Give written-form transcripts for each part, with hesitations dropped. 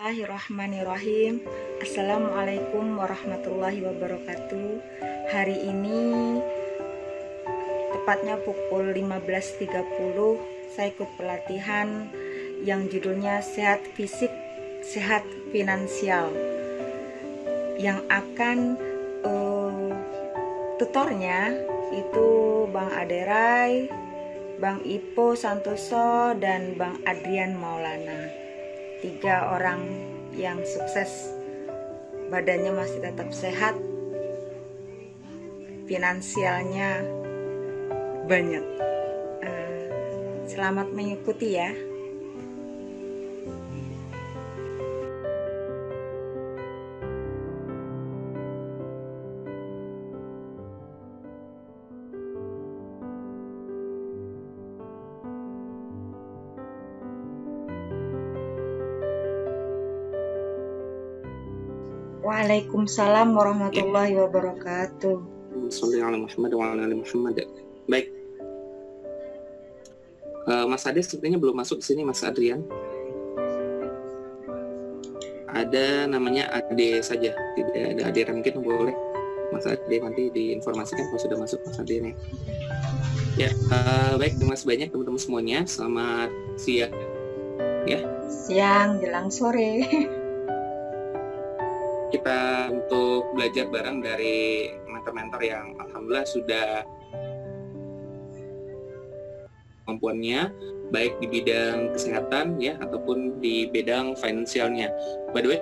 Bismillahirrahmanirrahim. Assalamualaikum warahmatullahi wabarakatuh. Hari ini tepatnya pukul 15.30 saya ikut pelatihan yang judulnya Sehat Fisik, Sehat Finansial, yang akan tutornya itu Bang Aderai, Bang Ipo Santoso, dan Bang Adrian Maulana. 3 orang yang sukses, badannya masih tetap sehat, finansialnya banyak. Selamat mengikuti ya. Waalaikumsalam warahmatullahi wabarakatuh. Sholli ala Muhammad wa ala ali Muhammad. Baik. Mas Ade sepertinya belum masuk di sini, Mas Adrian. Ada namanya Ade saja, tidak ada Adrian. Mungkin boleh Mas Ade nanti diinformasikan kalau sudah masuk Mas Ade nih. Ya, baik, terima kasih banyak teman-teman semuanya. Selamat siang. Ya. Siang jelang sore. Kita untuk belajar bareng dari mentor-mentor yang alhamdulillah sudah kemampuannya baik di bidang kesehatan ya ataupun di bidang finansialnya. By the way,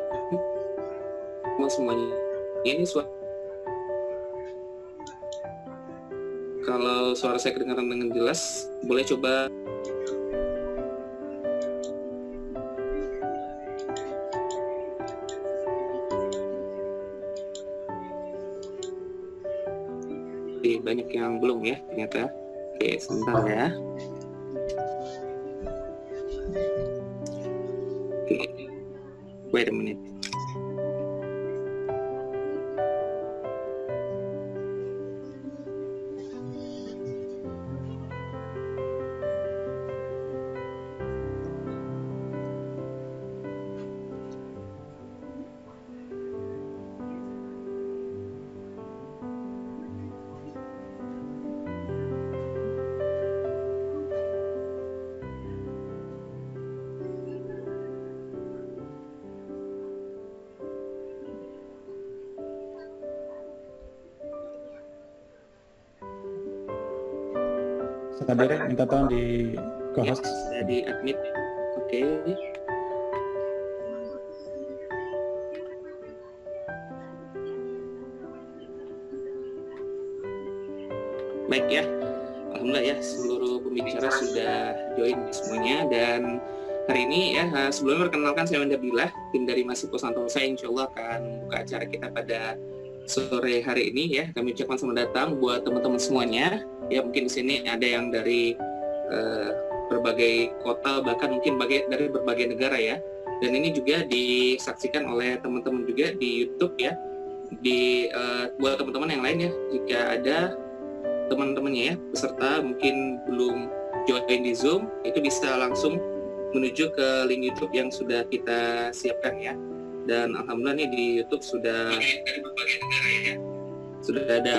semuanya ini kalau suara saya kedengaran dengan jelas, boleh coba banyak yang belum ya ternyata. Oke, sebentar ya. Oke, wait a minute. Sekadar minta tolong di co-host. Ya, di admit. Oke. Baik ya. Alhamdulillah ya, seluruh pembicara sudah join semuanya. Dan hari ini ya, sebelumnya perkenalkan saya Wanda Billah, tim dari Masipo Santoso. Saya insya Allah akan membuka acara kita pada sore hari ini ya. Kami ucapkan selamat datang buat teman-teman semuanya. Ya, mungkin di sini ada yang dari berbagai kota, bahkan mungkin dari berbagai negara ya. Dan ini juga disaksikan oleh teman-teman juga di YouTube ya. Buat teman-teman yang lain ya, jika ada teman-temannya ya, peserta mungkin belum join di Zoom, itu bisa langsung menuju ke link YouTube yang sudah kita siapkan ya. Dan alhamdulillah nih di YouTube sudah dari berbagai negara ya. Sudah ada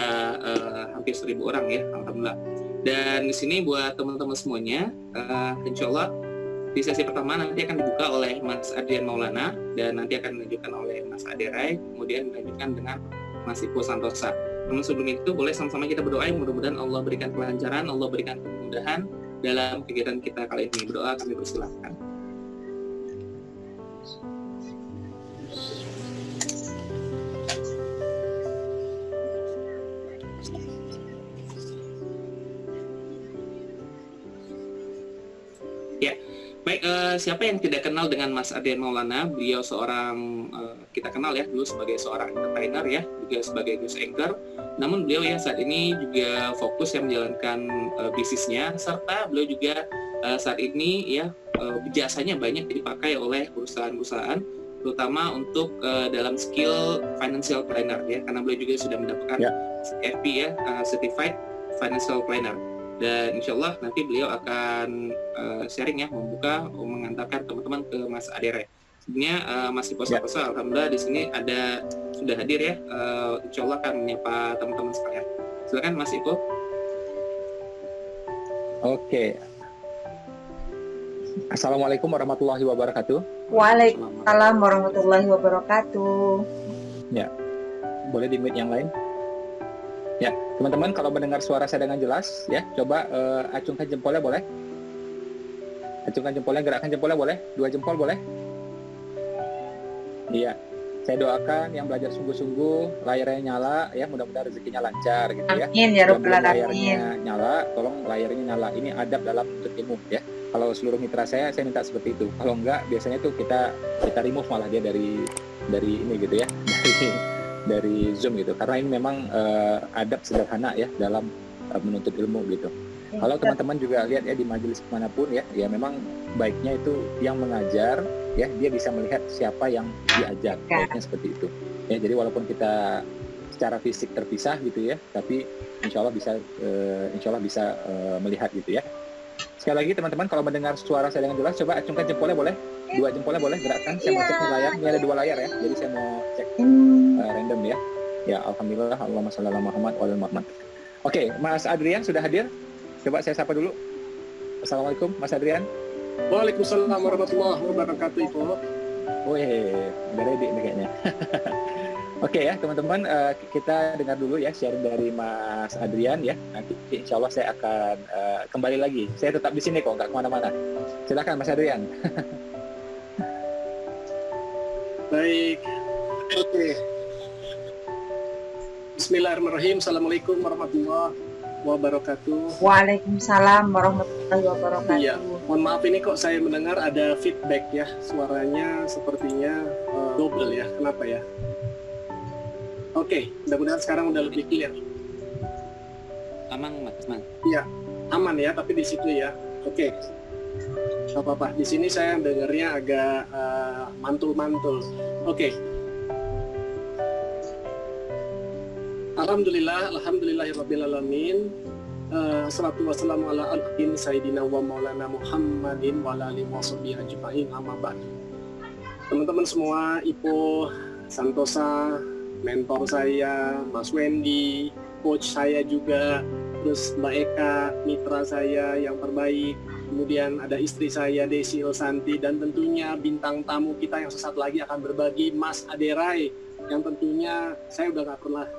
hampir 1.000 orang ya, alhamdulillah. Dan di sini buat teman-teman semuanya, insya Allah di sesi pertama nanti akan dibuka oleh Mas Adrian Maulana dan nanti akan dilanjutkan oleh Mas Aderai, kemudian dilanjutkan dengan Mas Ipo Santosa. Namun sebelum itu boleh sama-sama kita berdoa, mudah-mudahan Allah berikan kelancaran, Allah berikan kemudahan dalam kegiatan kita kali ini. Berdoa, kami persilahkan. Ya, baik, siapa yang tidak kenal dengan Mas Adrian Maulana? Beliau seorang, kita kenal ya dulu sebagai seorang entertainer ya, juga sebagai news anchor. Namun beliau ya saat ini juga fokus yang menjalankan bisnisnya, serta beliau juga saat ini ya jasanya banyak dipakai oleh perusahaan-perusahaan, terutama untuk dalam skill financial planner ya, karena beliau juga sudah mendapatkan CFP ya, Certified Financial Planner. Dan insya Allah nanti beliau akan sharing ya, mengantarkan teman-teman ke Mas Adere. Sebenarnya masih posa-posa. Alhamdulillah di sini sudah hadir ya. Insya Allah akan menyapa teman-teman sekalian. Silakan Mas Iko. Oke. Assalamualaikum warahmatullahi wabarakatuh. Waalaikumsalam warahmatullahi wabarakatuh. Ya, boleh di mute yang lain. Ya, teman-teman kalau mendengar suara saya dengan jelas, ya coba acungkan jempolnya boleh. Acungkan jempolnya, gerakkan jempolnya boleh. 2 jempol boleh. Iya. Saya doakan yang belajar sungguh-sungguh, layarnya nyala, ya mudah-mudahan rezekinya lancar gitu ya. Amin ya rabbal alamin. Layarnya nyala, tolong layarnya nyala. Ini adab dalam menuntut ilmu ya. Kalau seluruh mitra saya minta seperti itu. Kalau enggak, biasanya tuh kita remove malah dia dari ini gitu ya, dari Zoom gitu. Karena ini memang adab sederhana ya dalam menuntut ilmu gitu. Kalau teman-teman juga lihat ya di majelis manapun ya memang baiknya itu yang mengajar ya dia bisa melihat siapa yang diajar, baiknya seperti itu. Ya jadi walaupun kita secara fisik terpisah gitu ya, tapi insya Allah bisa melihat gitu ya. Sekali lagi teman-teman kalau mendengar suara saya dengan jelas, coba acungkan jempolnya boleh, 2 jempolnya boleh, gerakkan. Saya mau cek di layar, ini ada 2 layar ya, jadi saya mau cek random ya. Ya alhamdulillah, Allahumma shalli ala Muhammad wa ala Muhammad. Oke, Mas Adrian sudah hadir. Coba saya sapa dulu. Assalamualaikum, Mas Adrian. Waalaikumsalam warahmatullahi wabarakatuh. Wih, udah ready nih kayaknya. Oke ya teman-teman, kita dengar dulu ya sharing dari Mas Adrian ya. Nanti insya Allah saya akan kembali lagi. Saya tetap di sini kok, nggak kemana-mana. Silakan Mas Adrian. Baik, oke. Bismillahirrahmanirrahim. Assalamualaikum warahmatullahi wabarakatuh. Waalaikumsalam warahmatullahi wabarakatuh. Iya, mohon maaf ini kok saya mendengar ada feedback ya. Suaranya sepertinya double ya. Kenapa ya? Oke, mudah-mudahan sekarang udah lebih clear. Aman Mas. Iya, aman ya, tapi di situ ya. Oke. Gak apa-apa. Di sini saya dengarnya agak mantul-mantul. Oke. Alhamdulillahirrabbilalamin. Salatu wassalamu ala al-qin sayyidina wa maulana Muhammadin wa ala alihi wa sahbihi ajma'in amma ba'du. Teman-teman semua, Ipo, Santosa, mentor saya, Mas Wendy, coach saya juga, terus Mbak Eka, mitra saya yang terbaik, kemudian ada istri saya Desi Ilsanti, dan tentunya bintang tamu kita yang sesaat lagi akan berbagi, Mas Aderai, yang tentunya saya udah gak pernah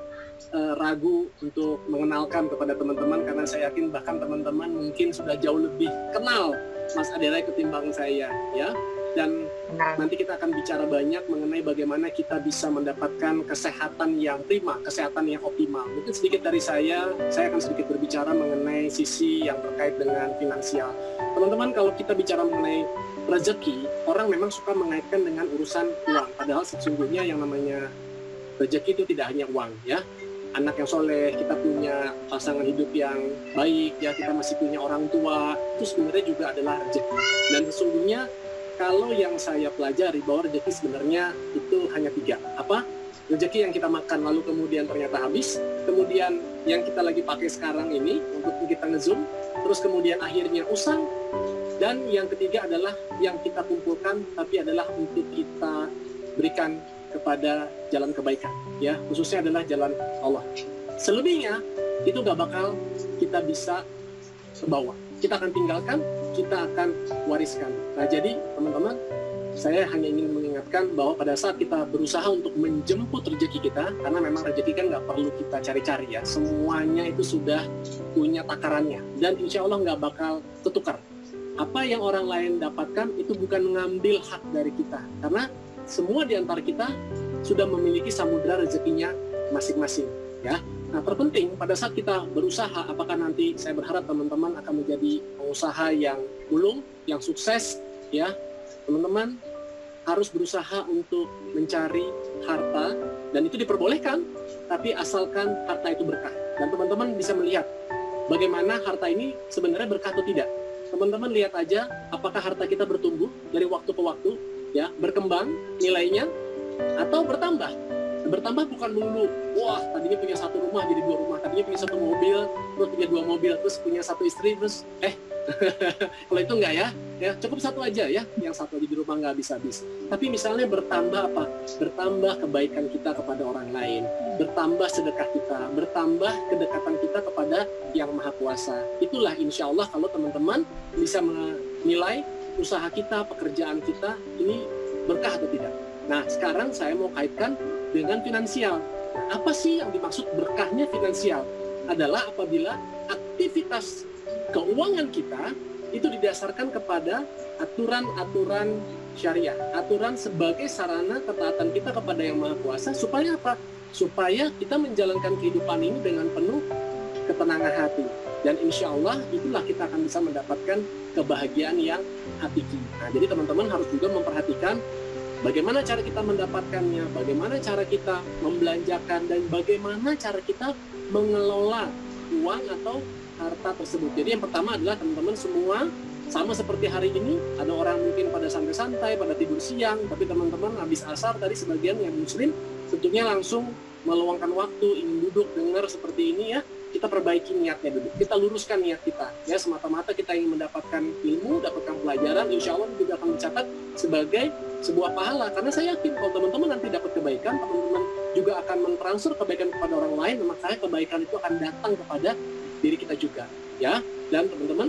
ragu untuk mengenalkan kepada teman-teman, karena saya yakin bahkan teman-teman mungkin sudah jauh lebih kenal Mas Aderai ketimbang saya ya. Dan nanti kita akan bicara banyak mengenai bagaimana kita bisa mendapatkan kesehatan yang prima, kesehatan yang optimal. Mungkin sedikit dari saya akan sedikit berbicara mengenai sisi yang terkait dengan finansial. Teman-teman, kalau kita bicara mengenai rezeki, orang memang suka mengaitkan dengan urusan uang. Padahal sesungguhnya yang namanya rezeki itu tidak hanya uang ya. Anak yang soleh, kita punya pasangan hidup yang baik, ya kita masih punya orang tua, itu sebenarnya juga adalah rezeki. Dan sesungguhnya kalau yang saya pelajari bahwa rezeki sebenarnya itu hanya 3. Apa? Rezeki yang kita makan lalu kemudian ternyata habis, kemudian yang kita lagi pakai sekarang ini untuk kita nge-zoom, terus kemudian akhirnya usang, dan yang ketiga adalah yang kita kumpulkan tapi adalah untuk kita berikan kepada jalan kebaikan, ya khususnya adalah jalan Allah. Selebihnya itu gak bakal kita bisa bawa, kita akan tinggalkan, kita akan wariskan. Nah jadi teman-teman, saya hanya ingin mengingatkan bahwa pada saat kita berusaha untuk menjemput rezeki kita, karena memang rezeki kan gak perlu kita cari-cari ya, semuanya itu sudah punya takarannya, dan insya Allah gak bakal tertukar. Apa yang orang lain dapatkan itu bukan mengambil hak dari kita, karena semua di antara kita sudah memiliki samudera rezekinya masing-masing ya. Nah terpenting pada saat kita berusaha, apakah nanti saya berharap teman-teman akan menjadi pengusaha yang mulung, yang sukses ya. Teman-teman harus berusaha untuk mencari harta, dan itu diperbolehkan, tapi asalkan harta itu berkah. Dan teman-teman bisa melihat bagaimana harta ini sebenarnya berkah atau tidak. Teman-teman lihat aja apakah harta kita bertumbuh dari waktu ke waktu ya, berkembang nilainya atau bertambah. Bertambah bukan melulu, wah tadinya punya 1 rumah jadi 2 rumah, tadinya punya 1 mobil terus punya 2 mobil, terus punya 1 istri, terus Kalau itu enggak ya cukup satu aja ya, yang satu aja di rumah nggak habis-habis. Tapi misalnya bertambah apa? Bertambah kebaikan kita kepada orang lain, bertambah sedekah kita, bertambah kedekatan kita kepada Yang Maha Kuasa. Itulah insya Allah kalau teman-teman bisa menilai usaha kita, pekerjaan kita ini berkah atau tidak. Nah sekarang saya mau kaitkan dengan finansial. Nah, apa sih yang dimaksud berkahnya finansial? Adalah apabila aktivitas keuangan kita itu didasarkan kepada aturan-aturan syariah, aturan sebagai sarana ketaatan kita kepada Yang Maha Kuasa. Supaya apa? Supaya kita menjalankan kehidupan ini dengan penuh ketenangan hati. Dan insya Allah itulah kita akan bisa mendapatkan kebahagiaan yang hakiki. Nah, jadi teman-teman harus juga memperhatikan bagaimana cara kita mendapatkannya, bagaimana cara kita membelanjakan, dan bagaimana cara kita mengelola uang atau harta tersebut. Jadi yang pertama adalah teman-teman semua sama seperti hari ini, ada orang mungkin pada santai-santai, pada tidur siang, tapi teman-teman habis asar tadi sebagian yang muslim tentunya langsung meluangkan waktu ingin duduk dengar seperti ini ya. Kita perbaiki niatnya dulu, kita luruskan niat kita ya, semata-mata kita ingin mendapatkan ilmu, dapatkan pelajaran, insya Allah juga akan mencatat sebagai sebuah pahala. Karena saya yakin kalau teman-teman nanti dapat kebaikan, teman-teman juga akan mentransfer kebaikan kepada orang lain, maka kebaikan itu akan datang kepada diri kita juga ya. Dan teman-teman,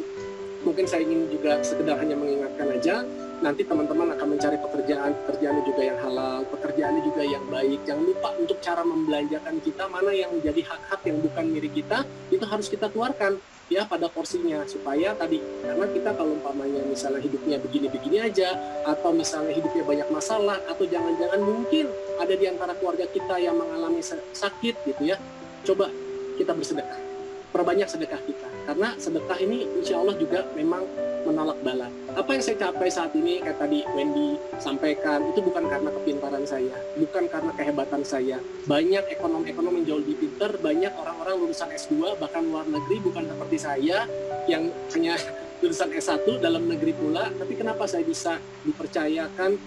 mungkin saya ingin juga sekedar hanya mengingatkan aja, nanti teman-teman akan mencari pekerjaannya juga yang halal, pekerjaannya juga yang baik. Jangan lupa untuk cara membelanjakan kita, mana yang menjadi hak-hak yang bukan milik kita, itu harus kita keluarkan ya pada porsinya. Supaya tadi, karena kita kalau umpamanya misalnya hidupnya begini-begini aja, atau misalnya hidupnya banyak masalah, atau jangan-jangan mungkin ada di antara keluarga kita yang mengalami sakit gitu ya, coba kita bersedekah, perbanyak sedekah kita. Karena sedekah ini insya Allah juga memang menolak bala. Apa yang saya capai saat ini, kayak tadi Wendy sampaikan, itu bukan karena kepintaran saya, bukan karena kehebatan saya. Banyak ekonom-ekonom yang jauh lebih pintar, banyak orang-orang lulusan S2 bahkan luar negeri, bukan seperti saya yang hanya lulusan S1 dalam negeri pula. Tapi kenapa saya bisa dipercayakan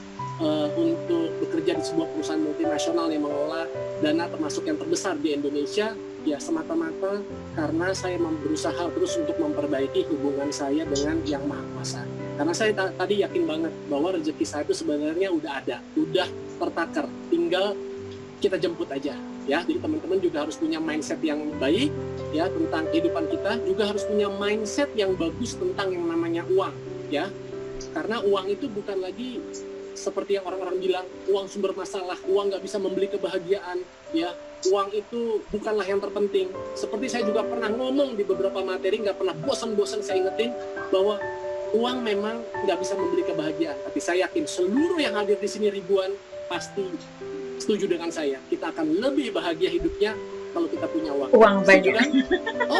untuk bekerja di sebuah perusahaan multinasional yang mengelola dana termasuk yang terbesar di Indonesia? Ya semata-mata karena saya berusaha terus untuk memperbaiki hubungan saya dengan Yang Maha Kuasa. Karena saya tadi yakin banget bahwa rezeki saya itu sebenarnya udah ada, udah tertakar, tinggal kita jemput aja ya. Jadi teman-teman juga harus punya mindset yang baik ya tentang kehidupan kita, juga harus punya mindset yang bagus tentang yang namanya uang ya. Karena uang itu bukan lagi seperti yang orang-orang bilang, uang sumber masalah, uang nggak bisa membeli kebahagiaan ya. Uang itu bukanlah yang terpenting. Seperti saya juga pernah ngomong di beberapa materi, nggak pernah bosan-bosan saya ingetin bahwa uang memang nggak bisa membeli kebahagiaan. Tapi saya yakin seluruh yang hadir di sini ribuan pasti setuju dengan saya. Kita akan lebih bahagia hidupnya kalau kita punya uang. Uang banyak.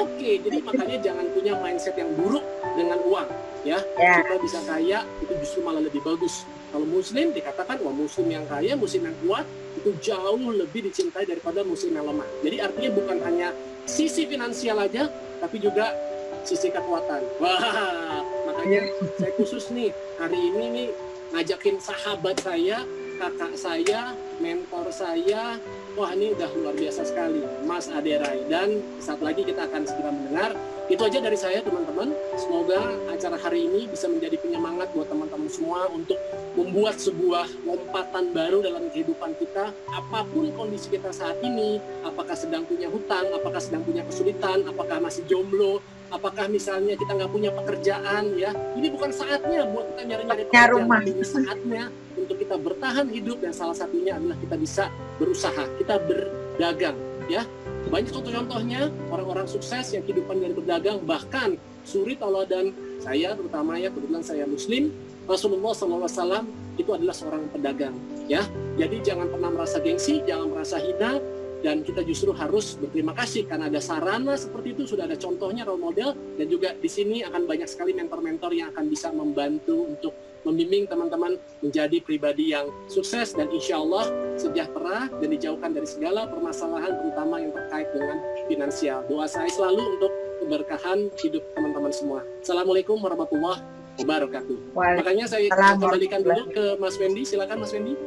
Oke, jadi makanya jangan punya mindset yang buruk dengan uang ya. Kita bisa kaya itu justru malah lebih bagus. Kalau muslim dikatakan, wah muslim yang kaya, muslim yang kuat itu jauh lebih dicintai daripada muslim yang lemah. Jadi artinya bukan hanya sisi finansial aja, tapi juga sisi kekuatan. Wah, makanya saya khusus nih hari ini nih ngajakin sahabat saya, kakak saya, mentor saya. Wah ini udah luar biasa sekali, Mas Aderai. Dan saat lagi kita akan segera mendengar. Itu aja dari saya teman-teman. Semoga acara hari ini bisa menjadi penyemangat buat teman-teman semua untuk membuat sebuah lompatan baru dalam kehidupan kita. Apapun kondisi kita saat ini, apakah sedang punya hutang, apakah sedang punya kesulitan, apakah masih jomblo, apakah misalnya kita nggak punya pekerjaan ya. Ini bukan saatnya buat kita nyari-nyari pekerjaan. Ini saatnya untuk kita bertahan hidup, dan salah satunya adalah kita bisa berusaha, kita berdagang ya. Banyak contoh-contohnya orang-orang sukses yang kehidupan dari berdagang, bahkan suri tauladan saya terutama ya, kebetulan saya muslim, Rasulullah SAW itu adalah seorang pedagang ya. Jadi jangan pernah merasa gengsi, jangan merasa hina, dan kita justru harus berterima kasih karena ada sarana seperti itu, sudah ada contohnya, role model, dan juga di sini akan banyak sekali mentor-mentor yang akan bisa membantu untuk membimbing teman-teman menjadi pribadi yang sukses dan insya Allah sejahtera dan dijauhkan dari segala permasalahan terutama yang terkait dengan finansial. Doa saya selalu untuk keberkahan hidup teman-teman semua. Assalamualaikum warahmatullahi wabarakatuh. Makanya saya kembalikan dulu ke Mas Wendy. Silakan Mas Wendy.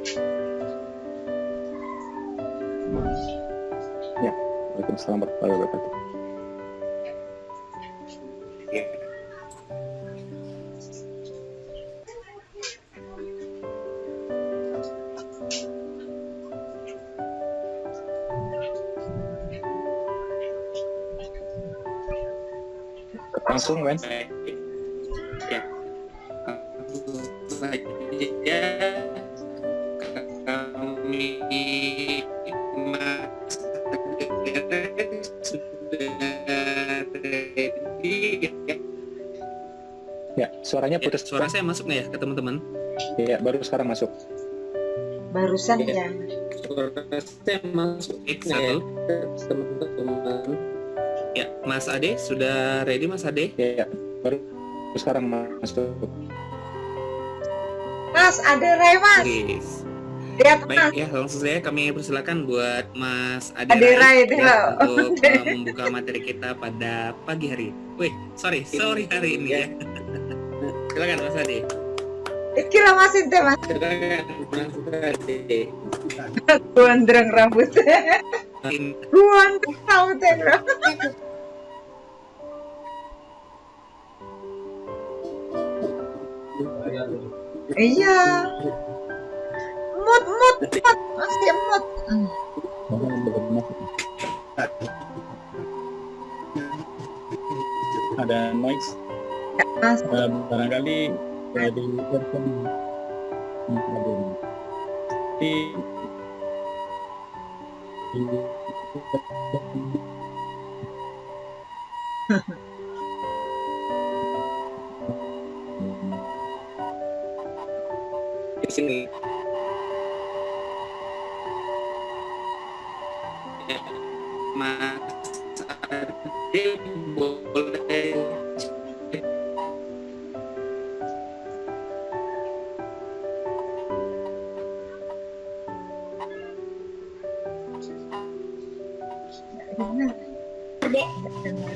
Ya, Waalaikumsalam warahmatullahi wabarakatuh. Ya. langsung men. Baik. Ya. Langsung saja kami Mas Adere sudah ready. Ya, suaranya Ya, putus. suara saya masuk nggak ya ke teman-teman? Ya, baru sekarang masuk. Barusan Iya. ya. Suara saya masuk satu. Teman-teman. Ya, Mas Ade sudah ready, Mas Ade? Ya, baru sekarang masuk. Mas, ada Rai Mas. Yes. Lihat Mas. Baik ya, langsung saja kami persilakan buat Mas Ade Ade Rai Rai, ya, dia. untuk membuka materi kita pada pagi hari. Wih, sorry hari ini ya. Silakan Mas Ade. Kira Mas itu Mas. Silakan Mas Ade. Gondrong rambutnya. Gondrong rambutnya. Bro. Iya. Mut. Masih mut. Ada noise. Ya, Mas. Barangkali dari version di Di sini. Ya, Mas Ade boleh Benar.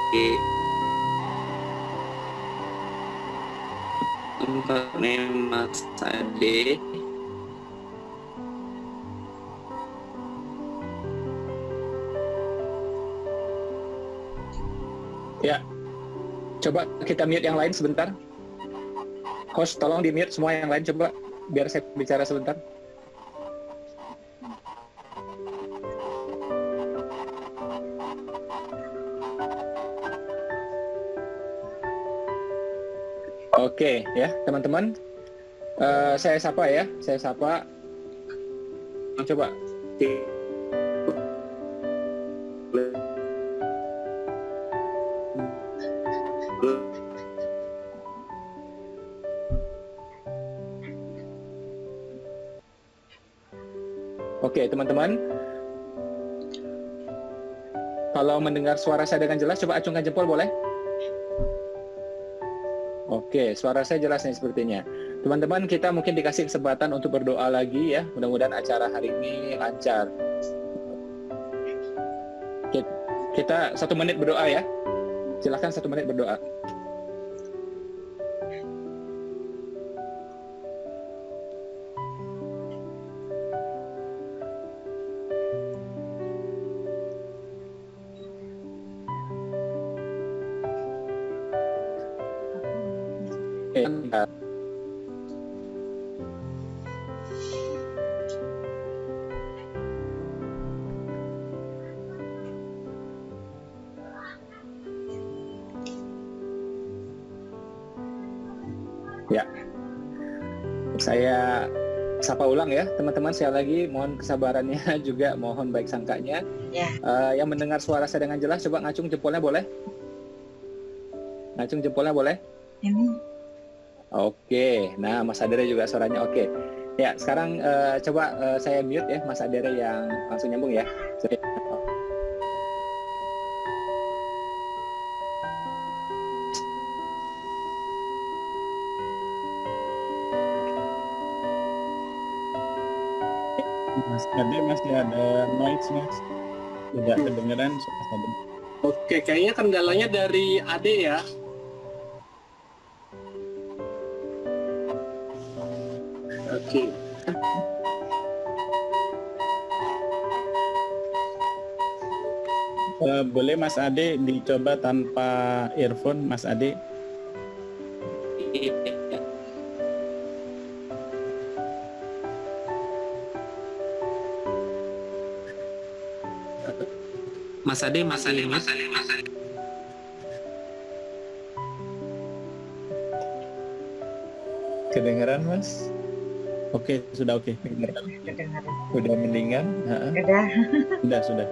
di tempatnya Mas Ade. Ya, coba kita mute yang lain sebentar. Host, tolong di mute semua yang lain coba, biar saya bicara sebentar. Oke, ya teman-teman. Saya sapa ya, saya sapa. Coba. Oke, teman-teman. Kalau mendengar suara saya dengan jelas, coba acungkan jempol boleh? Oke, suara saya jelas nih sepertinya. Teman-teman, kita mungkin dikasih kesempatan untuk berdoa lagi ya. Mudah-mudahan acara hari ini lancar. Kita 1 menit berdoa ya. Silahkan 1 menit berdoa. Oke. Ya, saya sapa ulang ya teman-teman, sekali lagi mohon kesabarannya juga mohon baik sangkanya. Ya. Yang mendengar suara saya dengan jelas coba ngacung jempolnya boleh? Ngacung jempolnya boleh? Ini. Oke, nah Mas Adere juga suaranya oke. Ya, sekarang coba saya mute ya Mas Adere yang langsung nyambung ya. Mas Ade masih ada noise Mas. Tidak kedengeran suara Ade. Oke, kayaknya kendalanya dari Ade ya. Oke. Boleh Mas Ade dicoba tanpa earphone, Mas Ade? Mas Ade. Kedengeran Mas? Oke, sudah oke. Kedengaran. Udah mendingan? Ha-ha. Udah. Sudah.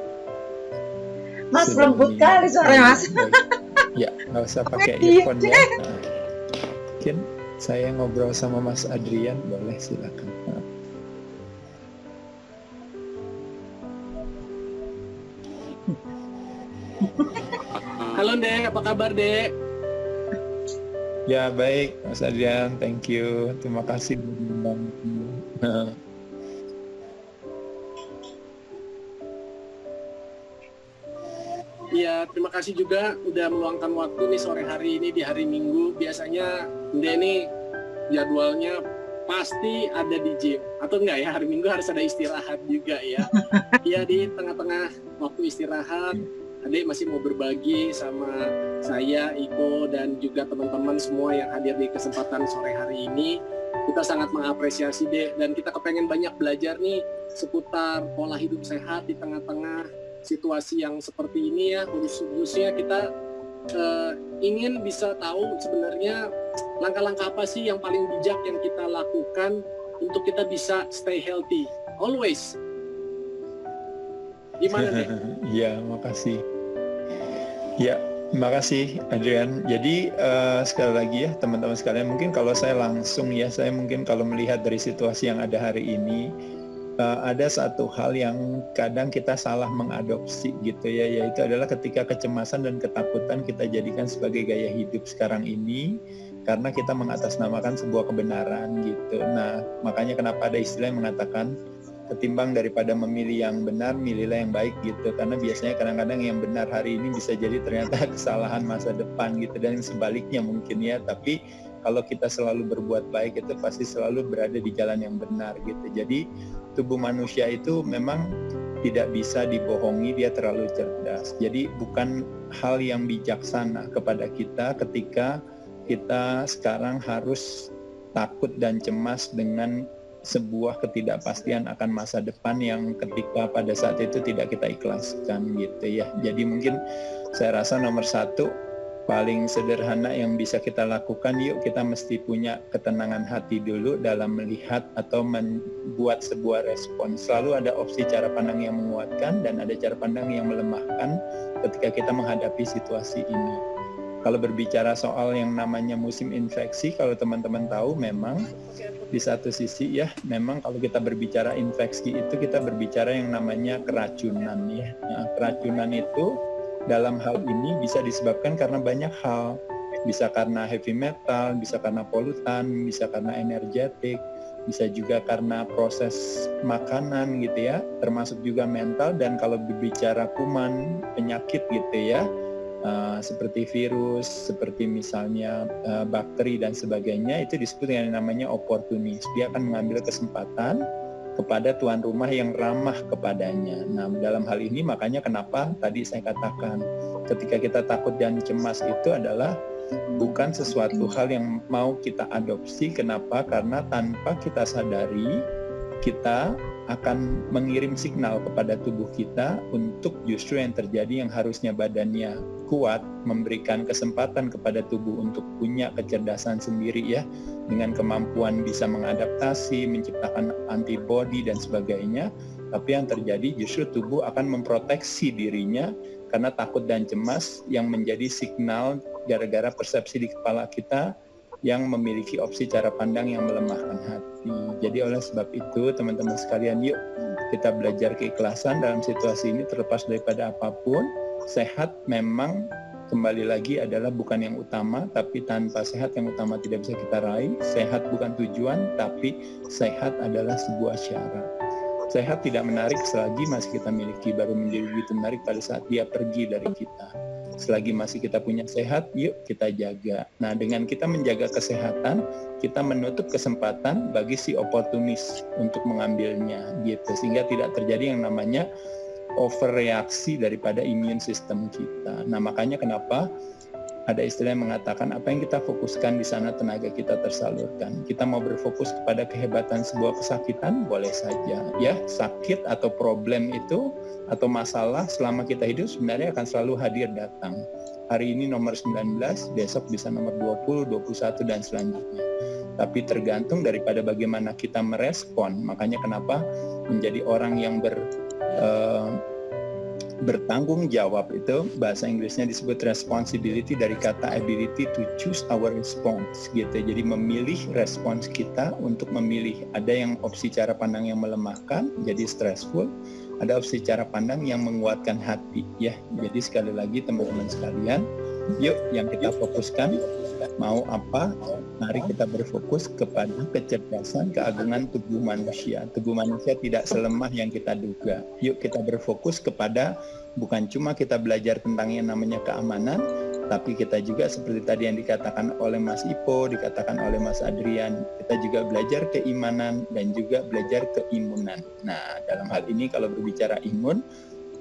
Mas Sudah lembut mendingan. kali suaranya Mas. Ya, nggak usah pakai Iya. earphone ya. Nah, mungkin saya ngobrol sama Mas Adrian, boleh silakan. Nah. Halo Dek, apa kabar Dek? Ya baik, Mas Adrian, thank you. Terima kasih sudah membantu. Nah. Iya, terima kasih juga udah meluangkan waktu nih sore hari ini di hari Minggu. Biasanya Denny jadwalnya pasti ada di gym. Atau enggak ya, hari Minggu harus ada istirahat juga ya. Iya, di tengah-tengah waktu istirahat, Adek masih mau berbagi sama saya, Iko, dan juga teman-teman semua yang hadir di kesempatan sore hari ini. Kita sangat mengapresiasi, Dek, dan kita kepengen banyak belajar nih seputar pola hidup sehat di tengah-tengah situasi yang seperti ini ya. Khususnya kita ingin bisa tahu sebenarnya langkah-langkah apa sih yang paling bijak yang kita lakukan untuk kita bisa stay healthy always. Gimana Dek? Ya, makasih. Ya, makasih Adrian. Jadi sekali lagi ya teman-teman sekalian, mungkin kalau saya langsung ya, saya mungkin kalau melihat dari situasi yang ada hari ini, ada satu hal yang kadang kita salah mengadopsi gitu ya, yaitu adalah ketika kecemasan dan ketakutan kita jadikan sebagai gaya hidup sekarang ini karena kita mengatasnamakan sebuah kebenaran gitu. Nah, makanya kenapa ada istilah yang mengatakan ketimbang daripada memilih yang benar, milihlah yang baik gitu. Karena biasanya kadang-kadang yang benar hari ini bisa jadi ternyata kesalahan masa depan gitu, dan sebaliknya mungkin ya. Tapi kalau kita selalu berbuat baik itu pasti selalu berada di jalan yang benar gitu. Jadi tubuh manusia itu memang tidak bisa dibohongi, dia terlalu cerdas. Jadi bukan hal yang bijaksana kepada kita ketika kita sekarang harus takut dan cemas dengan sebuah ketidakpastian akan masa depan yang ketika pada saat itu tidak kita ikhlaskan gitu ya. Jadi mungkin saya rasa nomor satu paling sederhana yang bisa kita lakukan, yuk kita mesti punya ketenangan hati dulu dalam melihat atau membuat sebuah respon. Selalu ada opsi cara pandang yang menguatkan dan ada cara pandang yang melemahkan ketika kita menghadapi situasi ini. Kalau berbicara soal yang namanya musim infeksi, kalau teman-teman tahu memang di satu sisi ya, memang kalau kita berbicara infeksi itu kita berbicara yang namanya keracunan ya. Nah, keracunan itu dalam hal ini bisa disebabkan karena banyak hal. Bisa karena heavy metal, bisa karena polutan, bisa karena energetik, bisa juga karena proses makanan gitu ya, termasuk juga mental. Dan kalau berbicara kuman, penyakit gitu ya, seperti virus, seperti misalnya bakteri dan sebagainya, itu disebut dengan namanya oportunis. Dia akan mengambil kesempatan kepada tuan rumah yang ramah kepadanya. Nah, dalam hal ini makanya kenapa tadi saya katakan ketika kita takut dan cemas itu adalah bukan sesuatu hal yang mau kita adopsi. Kenapa? Karena tanpa kita sadari kita akan mengirim signal kepada tubuh kita untuk justru yang terjadi yang harusnya badannya kuat, memberikan kesempatan kepada tubuh untuk punya kecerdasan sendiri ya, dengan kemampuan bisa mengadaptasi, menciptakan antibodi dan sebagainya. Tapi yang terjadi justru tubuh akan memproteksi dirinya karena takut dan cemas yang menjadi signal gara-gara persepsi di kepala kita yang memiliki opsi cara pandang yang melemahkan hati. Jadi oleh sebab itu teman-teman sekalian, yuk kita belajar keikhlasan dalam situasi ini terlepas daripada apapun. Sehat memang kembali lagi adalah bukan yang utama, tapi tanpa sehat yang utama tidak bisa kita raih. Sehat bukan tujuan, tapi sehat adalah sebuah syarat. Sehat tidak menarik selagi masih kita miliki, baru menjadi begitu menarik pada saat dia pergi dari kita. Selagi masih kita punya sehat, yuk kita jaga. Nah, dengan kita menjaga kesehatan, kita menutup kesempatan bagi si oportunis untuk mengambilnya gitu. Sehingga tidak terjadi yang namanya overreaksi daripada immune system kita. Nah, makanya kenapa ada istilah yang mengatakan apa yang kita fokuskan di sana tenaga kita tersalurkan. Kita mau berfokus kepada kehebatan sebuah kesakitan, boleh saja. Ya, sakit atau problem itu atau masalah selama kita hidup sebenarnya akan selalu hadir datang. Hari ini nomor 19, besok bisa nomor 20, 21 dan selanjutnya. Tapi tergantung daripada bagaimana kita merespon. Makanya kenapa menjadi orang yang bertanggung jawab itu bahasa Inggrisnya disebut responsibility dari kata ability to choose our response gitu. Jadi memilih respons kita untuk memilih. Ada yang opsi cara pandang yang melemahkan jadi stressful, ada opsi cara pandang yang menguatkan hati ya. Jadi sekali lagi teman-teman sekalian, yuk yang kita fokuskan mau apa? Mari kita berfokus kepada kecerdasan, keagungan tubuh manusia. Tubuh manusia tidak selemah yang kita duga. Yuk kita berfokus kepada bukan cuma kita belajar tentang yang namanya keamanan, tapi kita juga seperti tadi yang dikatakan oleh Mas Ipo, dikatakan oleh Mas Adrian, kita juga belajar keimanan dan juga belajar keimunan. Nah, dalam hal ini kalau berbicara imun,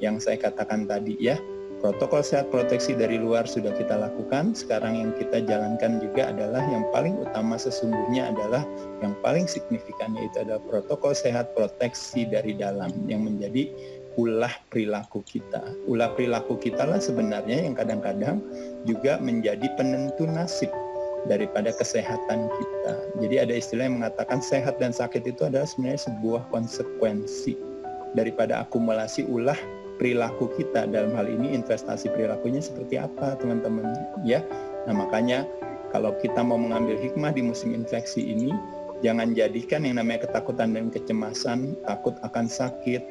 yang saya katakan tadi ya, protokol sehat proteksi dari luar sudah kita lakukan. Sekarang yang kita jalankan juga adalah yang paling utama sesungguhnya adalah yang paling signifikan, yaitu adalah protokol sehat proteksi dari dalam yang menjadi ulah perilaku kita. Ulah perilaku kita lah sebenarnya yang kadang-kadang juga menjadi penentu nasib daripada kesehatan kita. Jadi ada istilah yang mengatakan sehat dan sakit itu adalah sebenarnya sebuah konsekuensi daripada akumulasi ulah perilaku kita. Dalam hal ini investasi perilakunya seperti apa teman-teman ya. Nah makanya kalau kita mau mengambil hikmah di musim infeksi ini, jangan jadikan yang namanya ketakutan dan kecemasan, takut akan sakit,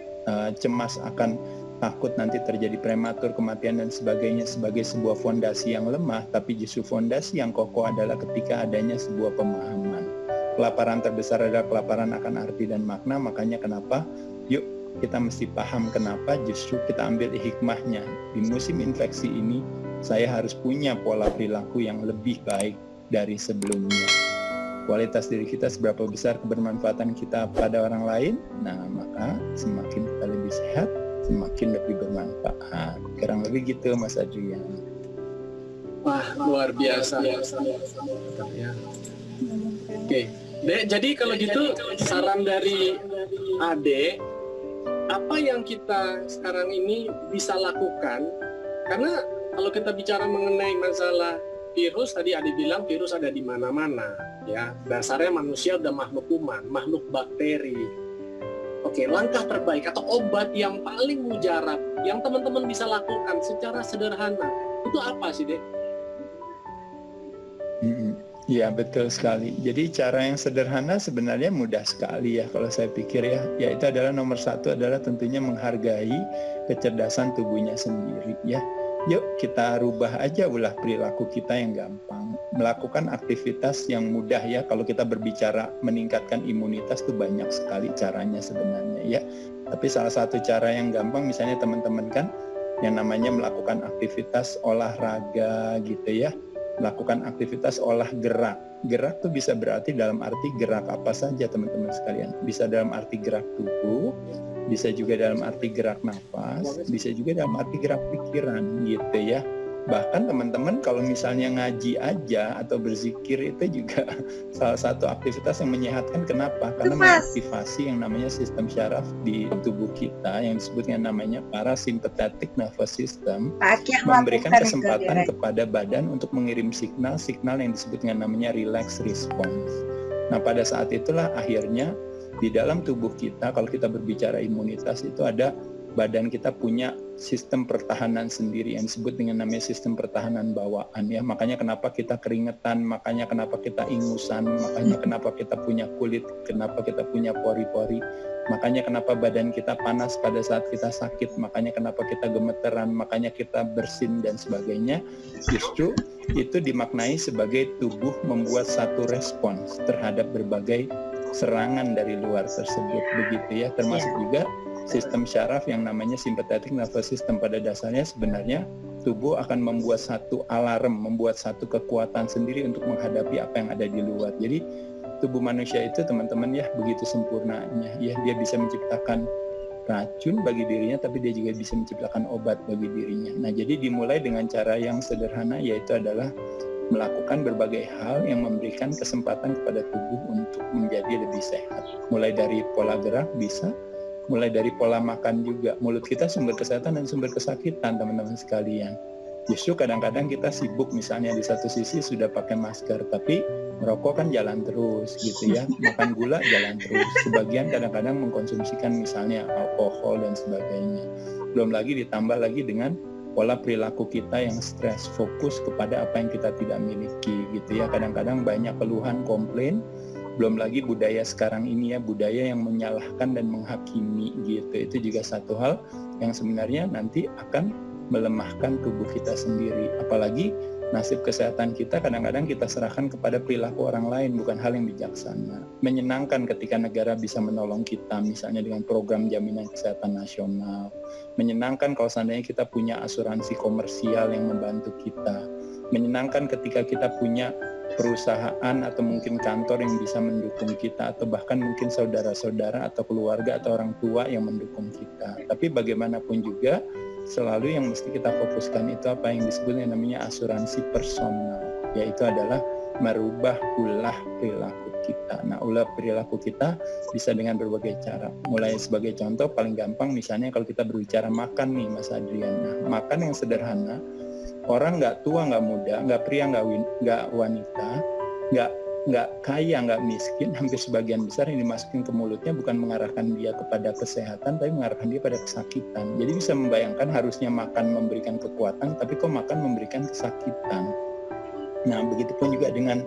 cemas akan takut nanti terjadi prematur, kematian dan sebagainya sebagai sebuah fondasi yang lemah, tapi justru fondasi yang kokoh adalah ketika adanya sebuah pemahaman. Kelaparan terbesar adalah kelaparan akan arti dan makna. Makanya kenapa yuk kita mesti paham kenapa justru kita ambil hikmahnya. Di musim infeksi ini, saya harus punya pola perilaku yang lebih baik dari sebelumnya. Kualitas diri kita seberapa besar kebermanfaatan kita pada orang lain, nah maka semakin kita lebih sehat, semakin lebih bermanfaat. Kurang lebih gitu Mas Adrian. Wah, luar biasa. Ya. Oke, Dek, jadi kalau gitu saran dari Ade, apa yang kita sekarang ini bisa lakukan? Karena kalau kita bicara mengenai masalah virus, tadi Ade bilang virus ada di mana-mana, ya. Dasarnya manusia udah makhluk kuman, makhluk bakteri. Oke, langkah terbaik atau obat yang paling mujarab yang teman-teman bisa lakukan secara sederhana itu apa sih, Dek? Ya betul sekali. Jadi cara yang sederhana sebenarnya mudah sekali ya kalau saya pikir ya. Yaitu adalah nomor satu adalah tentunya menghargai kecerdasan tubuhnya sendiri ya. Yuk kita rubah aja ulah perilaku kita yang gampang. Melakukan aktivitas yang mudah ya. Kalau kita berbicara meningkatkan imunitas itu banyak sekali caranya sebenarnya ya. Tapi salah satu cara yang gampang misalnya teman-teman kan yang namanya melakukan aktivitas olahraga gitu ya. Melakukan aktivitas olah gerak. Gerak tuh bisa berarti dalam arti gerak apa saja teman-teman sekalian. Bisa dalam arti gerak tubuh, bisa juga dalam arti gerak nafas, bisa juga dalam arti gerak pikiran gitu ya. Bahkan teman-teman kalau misalnya ngaji aja atau berzikir itu juga salah satu aktivitas yang menyehatkan. Kenapa? Karena mengaktifasi yang namanya sistem syaraf di tubuh kita yang disebut dengan namanya parasympathetic nervous system, memberikan kesempatan kepada badan untuk mengirim signal yang disebut dengan namanya relax response. Nah pada saat itulah akhirnya di dalam tubuh kita, kalau kita berbicara imunitas itu ada badan kita punya sistem pertahanan sendiri yang disebut dengan namanya sistem pertahanan bawaan ya. Makanya kenapa kita keringetan, makanya kenapa kita ingusan, makanya kenapa kita punya kulit, kenapa kita punya pori-pori, makanya kenapa badan kita panas pada saat kita sakit, makanya kenapa kita gemeteran, makanya kita bersin dan sebagainya. Justru itu dimaknai sebagai tubuh membuat satu respons terhadap berbagai serangan dari luar tersebut begitu ya, termasuk juga sistem syaraf yang namanya sympathetic nervous system. Pada dasarnya sebenarnya tubuh akan membuat satu alarm, membuat satu kekuatan sendiri untuk menghadapi apa yang ada di luar. Jadi tubuh manusia itu teman-teman ya begitu sempurnanya ya, dia bisa menciptakan racun bagi dirinya, tapi dia juga bisa menciptakan obat bagi dirinya. Nah, jadi dimulai dengan cara yang sederhana, yaitu adalah melakukan berbagai hal yang memberikan kesempatan kepada tubuh untuk menjadi lebih sehat. Mulai dari pola gerak bisa, mulai dari pola makan juga. Mulut kita sumber kesehatan dan sumber kesakitan, teman-teman sekalian. Justru kadang-kadang kita sibuk, misalnya di satu sisi sudah pakai masker, tapi merokok kan jalan terus gitu ya, makan gula jalan terus. Sebagian kadang-kadang mengkonsumsikan misalnya alkohol dan sebagainya. Belum lagi ditambah lagi dengan pola perilaku kita yang stres, fokus kepada apa yang kita tidak miliki gitu ya. Kadang-kadang banyak keluhan, komplain. Belum lagi budaya sekarang ini ya, budaya yang menyalahkan dan menghakimi gitu. Itu juga satu hal yang sebenarnya nanti akan melemahkan tubuh kita sendiri. Apalagi nasib kesehatan kita kadang-kadang kita serahkan kepada perilaku orang lain, bukan hal yang bijaksana. Menyenangkan ketika negara bisa menolong kita, misalnya dengan program jaminan kesehatan nasional. Menyenangkan kalau seandainya kita punya asuransi komersial yang membantu kita. Menyenangkan ketika kita punya perusahaan atau mungkin kantor yang bisa mendukung kita, atau bahkan mungkin saudara-saudara atau keluarga atau orang tua yang mendukung kita. Tapi bagaimanapun juga selalu yang mesti kita fokuskan itu apa yang disebut yang namanya asuransi personal, yaitu adalah merubah ulah perilaku kita. Nah, ulah perilaku kita bisa dengan berbagai cara. Mulai sebagai contoh paling gampang misalnya kalau kita berbicara makan nih Mas Adrian. Nah, makan yang sederhana, orang nggak tua nggak muda, nggak pria nggak wanita, nggak kaya nggak miskin, hampir sebagian besar yang dimasukin ke mulutnya bukan mengarahkan dia kepada kesehatan, tapi mengarahkan dia pada kesakitan. Jadi bisa membayangkan harusnya makan memberikan kekuatan, tapi kok makan memberikan kesakitan. Nah, begitupun juga dengan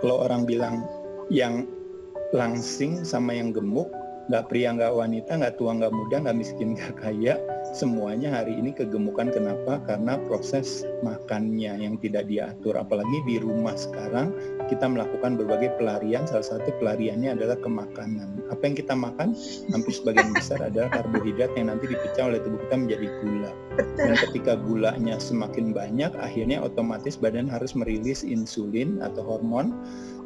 kalau orang bilang yang langsing sama yang gemuk, nggak pria nggak wanita, nggak tua nggak muda, nggak miskin nggak kaya, semuanya hari ini kegemukan. Kenapa? Karena proses makannya yang tidak diatur. Apalagi di rumah sekarang kita melakukan berbagai pelarian, salah satu pelariannya adalah ke makanan. Apa yang kita makan hampir sebagian besar adalah karbohidrat yang nanti dipecah oleh tubuh kita menjadi gula. Dan ketika gulanya semakin banyak, akhirnya otomatis badan harus merilis insulin atau hormon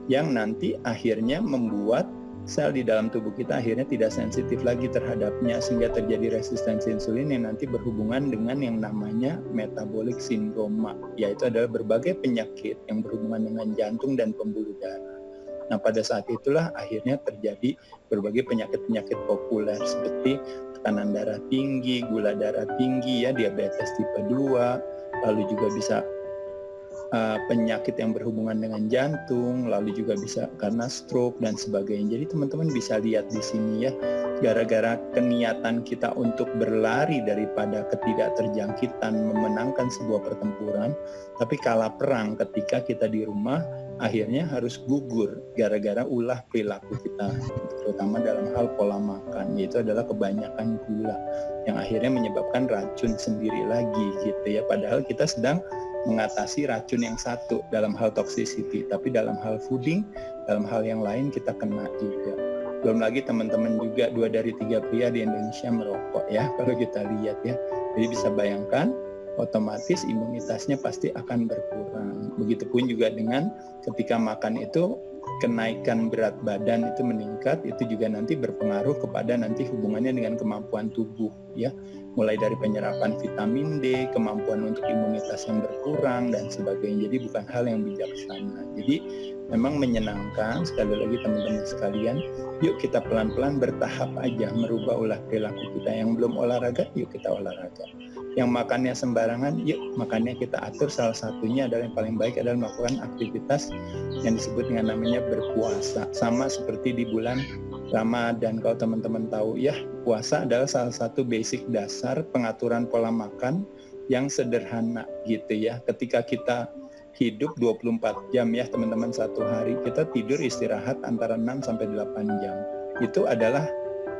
yang nanti akhirnya membuat sel di dalam tubuh kita akhirnya tidak sensitif lagi terhadapnya, sehingga terjadi resistensi insulin yang nanti berhubungan dengan yang namanya metabolic syndrome, yaitu adalah berbagai penyakit yang berhubungan dengan jantung dan pembuluh darah. Nah, pada saat itulah akhirnya terjadi berbagai penyakit-penyakit populer seperti tekanan darah tinggi, gula darah tinggi ya, diabetes tipe 2, lalu juga bisa penyakit yang berhubungan dengan jantung, lalu juga bisa karena stroke dan sebagainya. Jadi teman-teman bisa lihat di sini ya, gara-gara keniatan kita untuk berlari daripada ketidakterjangkitan, memenangkan sebuah pertempuran, tapi kalah perang ketika kita di rumah, akhirnya harus gugur gara-gara ulah perilaku kita, terutama dalam hal pola makan, yaitu adalah kebanyakan gula yang akhirnya menyebabkan racun sendiri lagi gitu ya. Padahal kita sedang mengatasi racun yang satu dalam hal toxicity, tapi dalam hal fooding, dalam hal yang lain kita kena juga. Belum lagi teman-teman juga 2 dari 3 pria di Indonesia merokok ya, kalau kita lihat ya. Jadi bisa bayangkan otomatis imunitasnya pasti akan berkurang. Begitupun juga dengan ketika makan itu kenaikan berat badan itu meningkat, itu juga nanti berpengaruh kepada nanti hubungannya dengan kemampuan tubuh ya. Mulai dari penyerapan vitamin D, kemampuan untuk imunitas yang berkurang dan sebagainya. Jadi bukan hal yang bijaksana. Jadi memang menyenangkan, sekali lagi teman-teman sekalian, yuk kita pelan-pelan bertahap aja merubah ulah perilaku kita. Yang belum olahraga, yuk kita olahraga. Yang makannya sembarangan, yuk makannya kita atur. Salah satunya adalah yang paling baik adalah melakukan aktivitas yang disebut dengan namanya berpuasa. Sama seperti di bulan Ramadan, kalau teman-teman tahu ya, puasa adalah salah satu basic dasar pengaturan pola makan yang sederhana gitu ya. Ketika kita hidup 24 jam ya teman-teman, satu hari kita tidur istirahat antara 6 sampai 8 jam. Itu adalah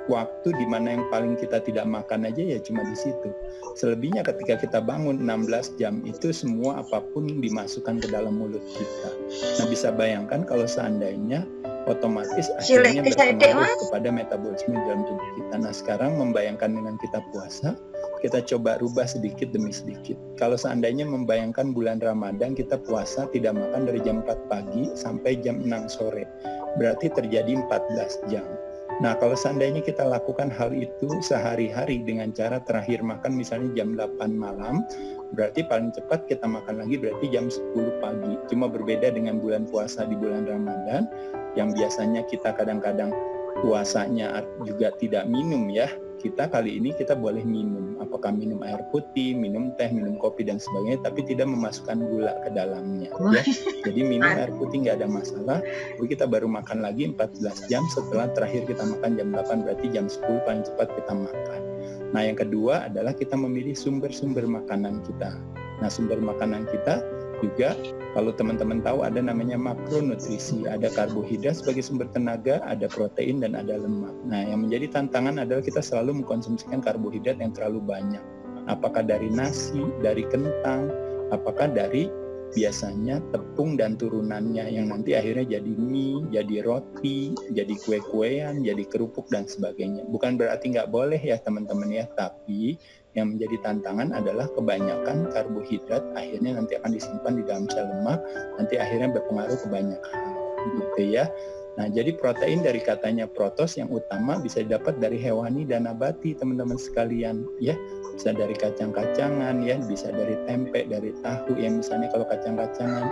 waktu di mana yang paling kita tidak makan aja ya cuma di situ. Selebihnya ketika kita bangun 16 jam itu semua apapun dimasukkan ke dalam mulut kita. Nah, bisa bayangkan kalau seandainya otomatis akhirnya berpengaruh kepada metabolisme dalam tubuh kita. Nah, sekarang membayangkan dengan kita puasa, kita coba rubah sedikit demi sedikit. Kalau seandainya membayangkan bulan Ramadan kita puasa tidak makan dari jam 4 pagi sampai jam 6 sore, berarti terjadi 14 jam. Nah, kalau seandainya kita lakukan hal itu sehari-hari dengan cara terakhir makan misalnya jam 8 malam, berarti paling cepat kita makan lagi berarti jam 10 pagi. Cuma berbeda dengan bulan puasa di bulan Ramadan, yang biasanya kita kadang-kadang puasanya juga tidak minum ya. Kita kali ini kita boleh minum, apakah minum air putih, minum teh, minum kopi dan sebagainya, tapi tidak memasukkan gula ke dalamnya ya. Jadi minum air putih nggak ada masalah. Jadi kita baru makan lagi 14 jam setelah terakhir kita makan jam 8, berarti jam 10 paling cepat kita makan. Nah, yang kedua adalah kita memilih sumber-sumber makanan kita. Nah, sumber makanan kita juga kalau teman-teman tahu ada namanya makronutrisi, ada karbohidrat sebagai sumber tenaga, ada protein dan ada lemak. Nah, yang menjadi tantangan adalah kita selalu mengkonsumsikan karbohidrat yang terlalu banyak. Apakah dari nasi, dari kentang, apakah dari biasanya tepung dan turunannya yang nanti akhirnya jadi mie, jadi roti, jadi kue-kuean, jadi kerupuk dan sebagainya. Bukan berarti nggak boleh ya teman-teman ya, tapi yang menjadi tantangan adalah kebanyakan karbohidrat akhirnya nanti akan disimpan di dalam sel lemak, nanti akhirnya berpengaruh ke banyak hal gitu ya. Nah, jadi protein dari katanya protos yang utama bisa didapat dari hewani dan nabati teman-teman sekalian ya. Bisa dari kacang-kacangan ya, bisa dari tempe, dari tahu ya misalnya kalau kacang-kacangan.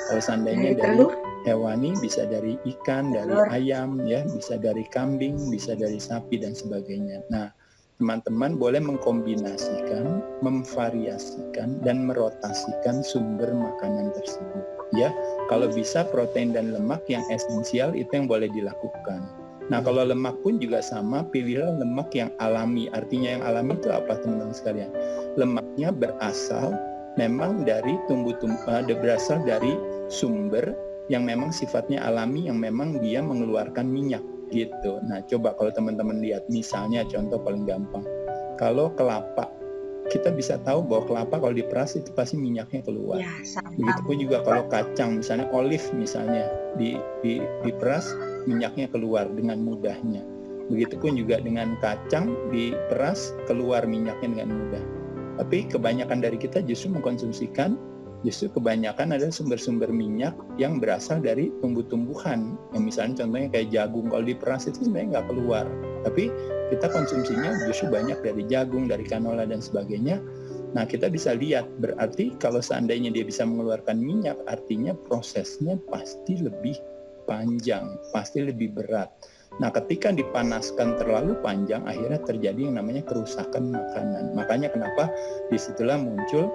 Kalau seandainya dari hewani bisa dari ikan, dari ayam ya, bisa dari kambing, bisa dari sapi dan sebagainya. Nah, teman-teman boleh mengkombinasikan, memvariasikan dan merotasikan sumber makanan tersebut ya. Kalau bisa protein dan lemak yang esensial itu yang boleh dilakukan. Nah, kalau lemak pun juga sama, pilihlah lemak yang alami. Artinya yang alami itu apa teman-teman sekalian? Lemaknya berasal memang dari berasal dari sumber yang memang sifatnya alami, yang memang dia mengeluarkan minyak gitu. Nah, coba kalau teman-teman lihat misalnya contoh paling gampang. Kalau kelapa, kita bisa tahu bahwa kelapa kalau diperas itu pasti minyaknya keluar. Ya, begitupun juga kalau kacang, misalnya olive misalnya diperas, minyaknya keluar dengan mudahnya. Begitupun juga dengan kacang diperas, keluar minyaknya dengan mudah. Tapi kebanyakan dari kita justru mengkonsumsikan, justru kebanyakan adalah sumber-sumber minyak yang berasal dari tumbuh-tumbuhan. Yang misalnya contohnya kayak jagung, kalau diperas itu sebenarnya nggak keluar. Tapi kita konsumsinya justru banyak dari jagung, dari canola dan sebagainya. Nah, kita bisa lihat, berarti kalau seandainya dia bisa mengeluarkan minyak, artinya prosesnya pasti lebih panjang, pasti lebih berat. Nah, ketika dipanaskan terlalu panjang, akhirnya terjadi yang namanya kerusakan makanan. Makanya kenapa disitulah muncul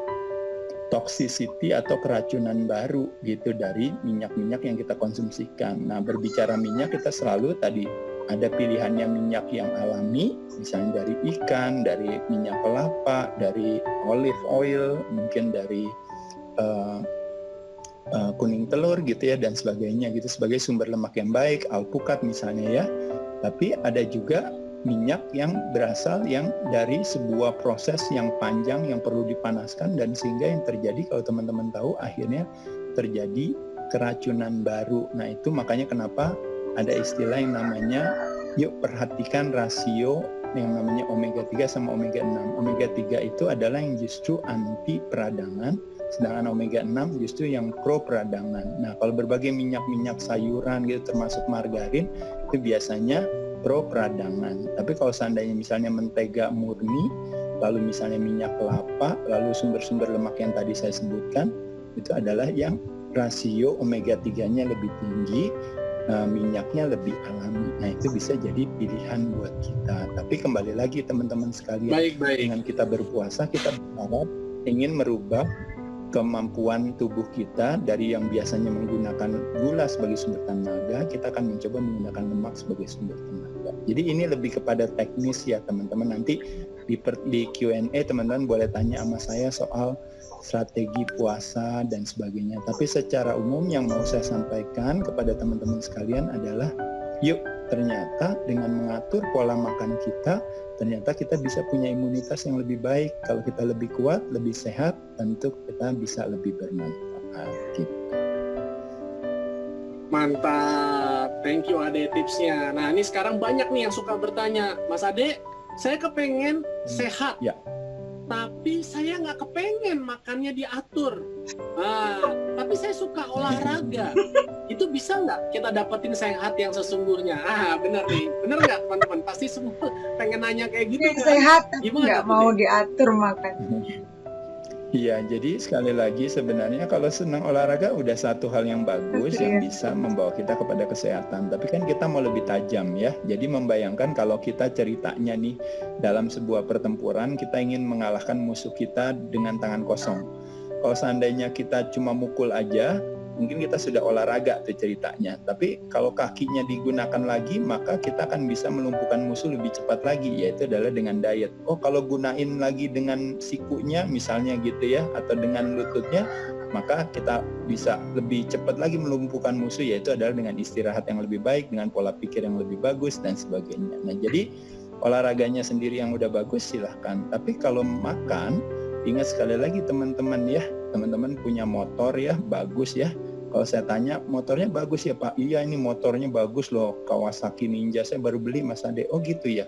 toxicity atau keracunan baru gitu dari minyak-minyak yang kita konsumsikan. Nah, berbicara minyak, kita selalu tadi ada pilihannya minyak yang alami, misalnya dari ikan, dari minyak kelapa, dari olive oil, mungkin dari kuning telur gitu ya dan sebagainya gitu sebagai sumber lemak yang baik, alpukat misalnya ya. Tapi ada juga minyak yang berasal yang dari sebuah proses yang panjang yang perlu dipanaskan, dan sehingga yang terjadi kalau teman-teman tahu akhirnya terjadi keracunan baru. Nah, itu makanya kenapa ada istilah yang namanya, yuk perhatikan rasio yang namanya omega 3 sama omega 6. Omega 3 itu adalah yang justru anti peradangan, sedangkan omega 6 justru yang pro peradangan. Nah, kalau berbagai minyak-minyak sayuran gitu termasuk margarin itu biasanya pro peradangan. Tapi kalau seandainya misalnya mentega murni, lalu misalnya minyak kelapa, lalu sumber-sumber lemak yang tadi saya sebutkan, itu adalah yang rasio omega 3-nya lebih tinggi, minyaknya lebih alami. Nah, itu bisa jadi pilihan buat kita. Tapi kembali lagi teman-teman sekalian, dengan kita berpuasa, kita berharap ingin merubah kemampuan tubuh kita dari yang biasanya menggunakan gula sebagai sumber tenaga, kita akan mencoba menggunakan lemak sebagai sumber tenaga. Jadi ini lebih kepada teknis ya teman-teman. Nanti di Q&A teman-teman boleh tanya sama saya soal strategi puasa dan sebagainya. Tapi secara umum yang mau saya sampaikan kepada teman-teman sekalian adalah, yuk ternyata dengan mengatur pola makan kita, ternyata kita bisa punya imunitas yang lebih baik. Kalau kita lebih kuat, lebih sehat, tentu kita bisa lebih bermanfaat. Gitu. Mantap, thank you Ade tipsnya. Nah, ini sekarang banyak nih yang suka bertanya, Mas Ade, saya kepengen sehat. Ya. tapi saya nggak kepengen makannya diatur. Tapi saya suka olahraga. Itu bisa nggak kita dapetin sehat yang sesungguhnya? Benar nih, benar nggak teman-teman? Pasti semua pengen nanya kayak gitu kan? Sehat, Gimana nggak tuh, mau Dek? diatur makan. Iya, jadi sekali lagi sebenarnya kalau senang olahraga udah satu hal yang bagus Oke. yang bisa membawa kita kepada kesehatan. Tapi kan kita mau lebih tajam ya. Jadi membayangkan kalau kita ceritanya nih dalam sebuah pertempuran kita ingin mengalahkan musuh kita dengan tangan kosong. Kalau seandainya kita cuma mukul aja, mungkin kita sudah olahraga tuh ceritanya. Tapi kalau kakinya digunakan lagi, maka kita akan bisa melumpuhkan musuh lebih cepat lagi, yaitu adalah dengan diet. Oh, kalau gunain lagi dengan sikunya misalnya gitu ya, atau dengan lututnya, maka kita bisa lebih cepat lagi melumpuhkan musuh, yaitu adalah dengan istirahat yang lebih baik, dengan pola pikir yang lebih bagus, dan sebagainya. Nah, jadi olahraganya sendiri yang udah bagus silahkan. Tapi kalau makan, ingat sekali lagi teman-teman ya, teman-teman punya motor ya, bagus ya. Kalau saya tanya, motornya bagus ya Pak? Iya, ini motornya bagus loh, Kawasaki Ninja, saya baru beli Mas Ade. Oh gitu ya?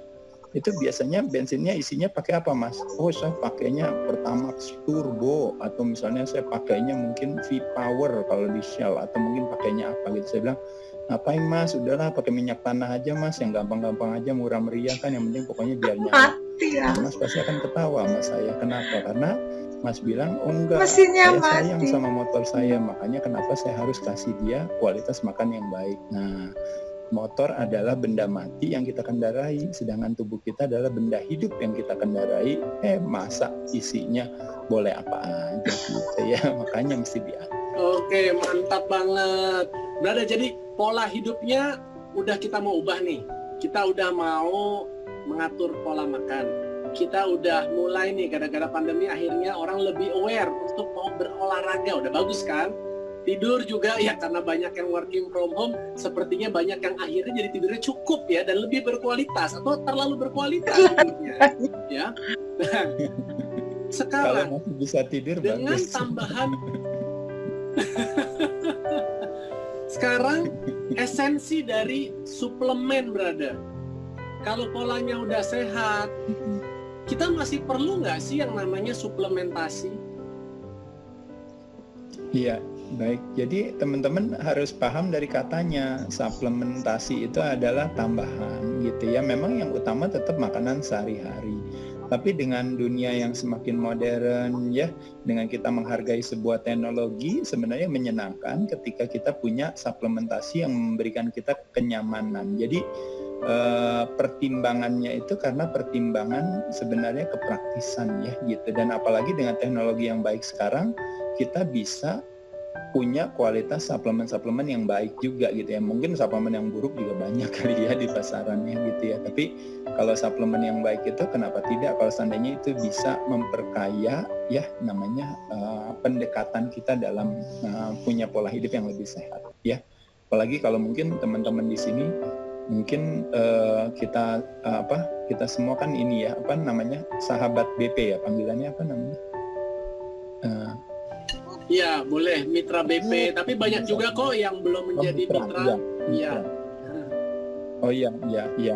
Itu biasanya bensinnya isinya pakai apa Mas? Oh, saya pakainya Pertamax Turbo, atau misalnya saya pakainya mungkin V-Power kalau di Shell, atau mungkin pakainya apa gitu. Saya bilang, ngapain Mas? Udahlah pakai minyak tanah aja Mas, yang gampang-gampang aja, murah meriah kan, yang penting pokoknya biar nyala. Mati ya. Mas pasti akan ketawa sama saya. Kenapa? Karena Mas bilang, oh enggak, Mesinnya saya sayang mati. sama motor saya, makanya kenapa saya harus kasih dia kualitas makan yang baik. Nah, motor adalah benda mati yang kita kendarai, sedangkan tubuh kita adalah benda hidup yang kita kendarai. Masa isinya boleh apa aja gitu ya, makanya mesti diatur. Oke, mantap banget. Berada, jadi pola hidupnya udah kita mau ubah nih. Kita udah mau mengatur pola makan. Kita udah mulai nih, gara-gara pandemi akhirnya orang lebih aware untuk mau berolahraga. Udah bagus kan? Tidur juga ya, karena banyak yang working from home, sepertinya banyak yang akhirnya jadi tidurnya cukup ya, dan lebih berkualitas atau terlalu berkualitas tidurnya ya. Nah, Kalau sekarang masih bisa tidur dengan bagus. tambahan sekarang esensi dari suplemen, brother. Kalau polanya udah sehat, kita masih perlu nggak sih yang namanya suplementasi? Iya, baik. Jadi teman-teman harus paham dari katanya, suplementasi itu adalah tambahan gitu ya. Memang yang utama tetap makanan sehari-hari. Tapi dengan dunia yang semakin modern ya, dengan kita menghargai sebuah teknologi, sebenarnya menyenangkan ketika kita punya suplementasi yang memberikan kita kenyamanan. Jadi pertimbangannya itu karena pertimbangan sebenarnya kepraktisan ya gitu. Dan apalagi dengan teknologi yang baik sekarang, kita bisa punya kualitas suplemen-suplemen yang baik juga gitu ya. Mungkin suplemen yang buruk juga banyak kali ya di pasarannya gitu ya. Tapi kalau suplemen yang baik itu kenapa tidak, kalau seandainya itu bisa memperkaya ya namanya pendekatan kita dalam punya pola hidup yang lebih sehat ya. Apalagi kalau mungkin teman-teman di sini mungkin kita semua kan ini ya, apa namanya, sahabat BP ya, panggilannya apa namanya? Iya, boleh mitra BP, tapi banyak juga kok yang belum menjadi mitra. Iya. Oh iya,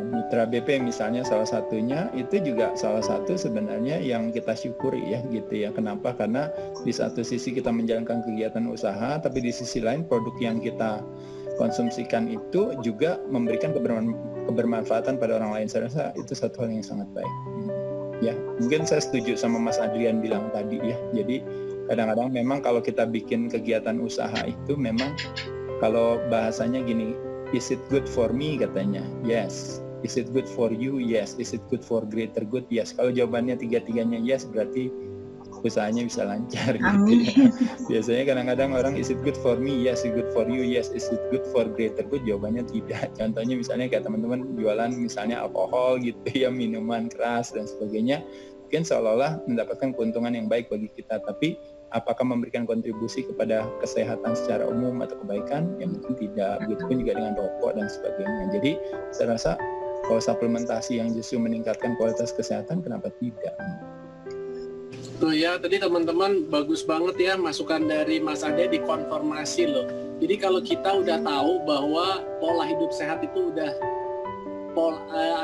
mitra BP misalnya salah satunya, itu juga salah satu sebenarnya yang kita syukuri ya gitu ya. Kenapa? Karena di satu sisi kita menjalankan kegiatan usaha, tapi di sisi lain produk yang kita konsumsikan itu juga memberikan kebermanfaatan pada orang lain. Saya rasa itu satu hal yang sangat baik. Ya, mungkin saya setuju sama Mas Adrian bilang tadi ya. Jadi kadang-kadang memang kalau kita bikin kegiatan usaha itu memang kalau bahasanya gini, is it good for me katanya? Yes. Is it good for you? Yes. Is it good for greater good? Yes. Kalau jawabannya tiga-tiganya yes, berarti usahanya bisa lancar gitu ya. Biasanya kadang-kadang orang is it good for me? Yes. Is it good for you? Yes. Is it good for greater good? Jawabannya tidak. Contohnya misalnya kayak teman-teman jualan misalnya alkohol gitu ya, minuman keras dan sebagainya. Mungkin seolah-olah mendapatkan keuntungan yang baik bagi kita, tapi apakah memberikan kontribusi kepada kesehatan secara umum atau kebaikan? Ya mungkin tidak. Begitupun juga dengan rokok dan sebagainya. Jadi saya rasa kalau suplementasi yang justru meningkatkan kualitas kesehatan, kenapa tidak? Tuh ya, tadi teman-teman bagus banget ya masukan dari Mas Ade, dikonfirmasi loh. Jadi kalau kita udah tahu bahwa pola hidup sehat itu udah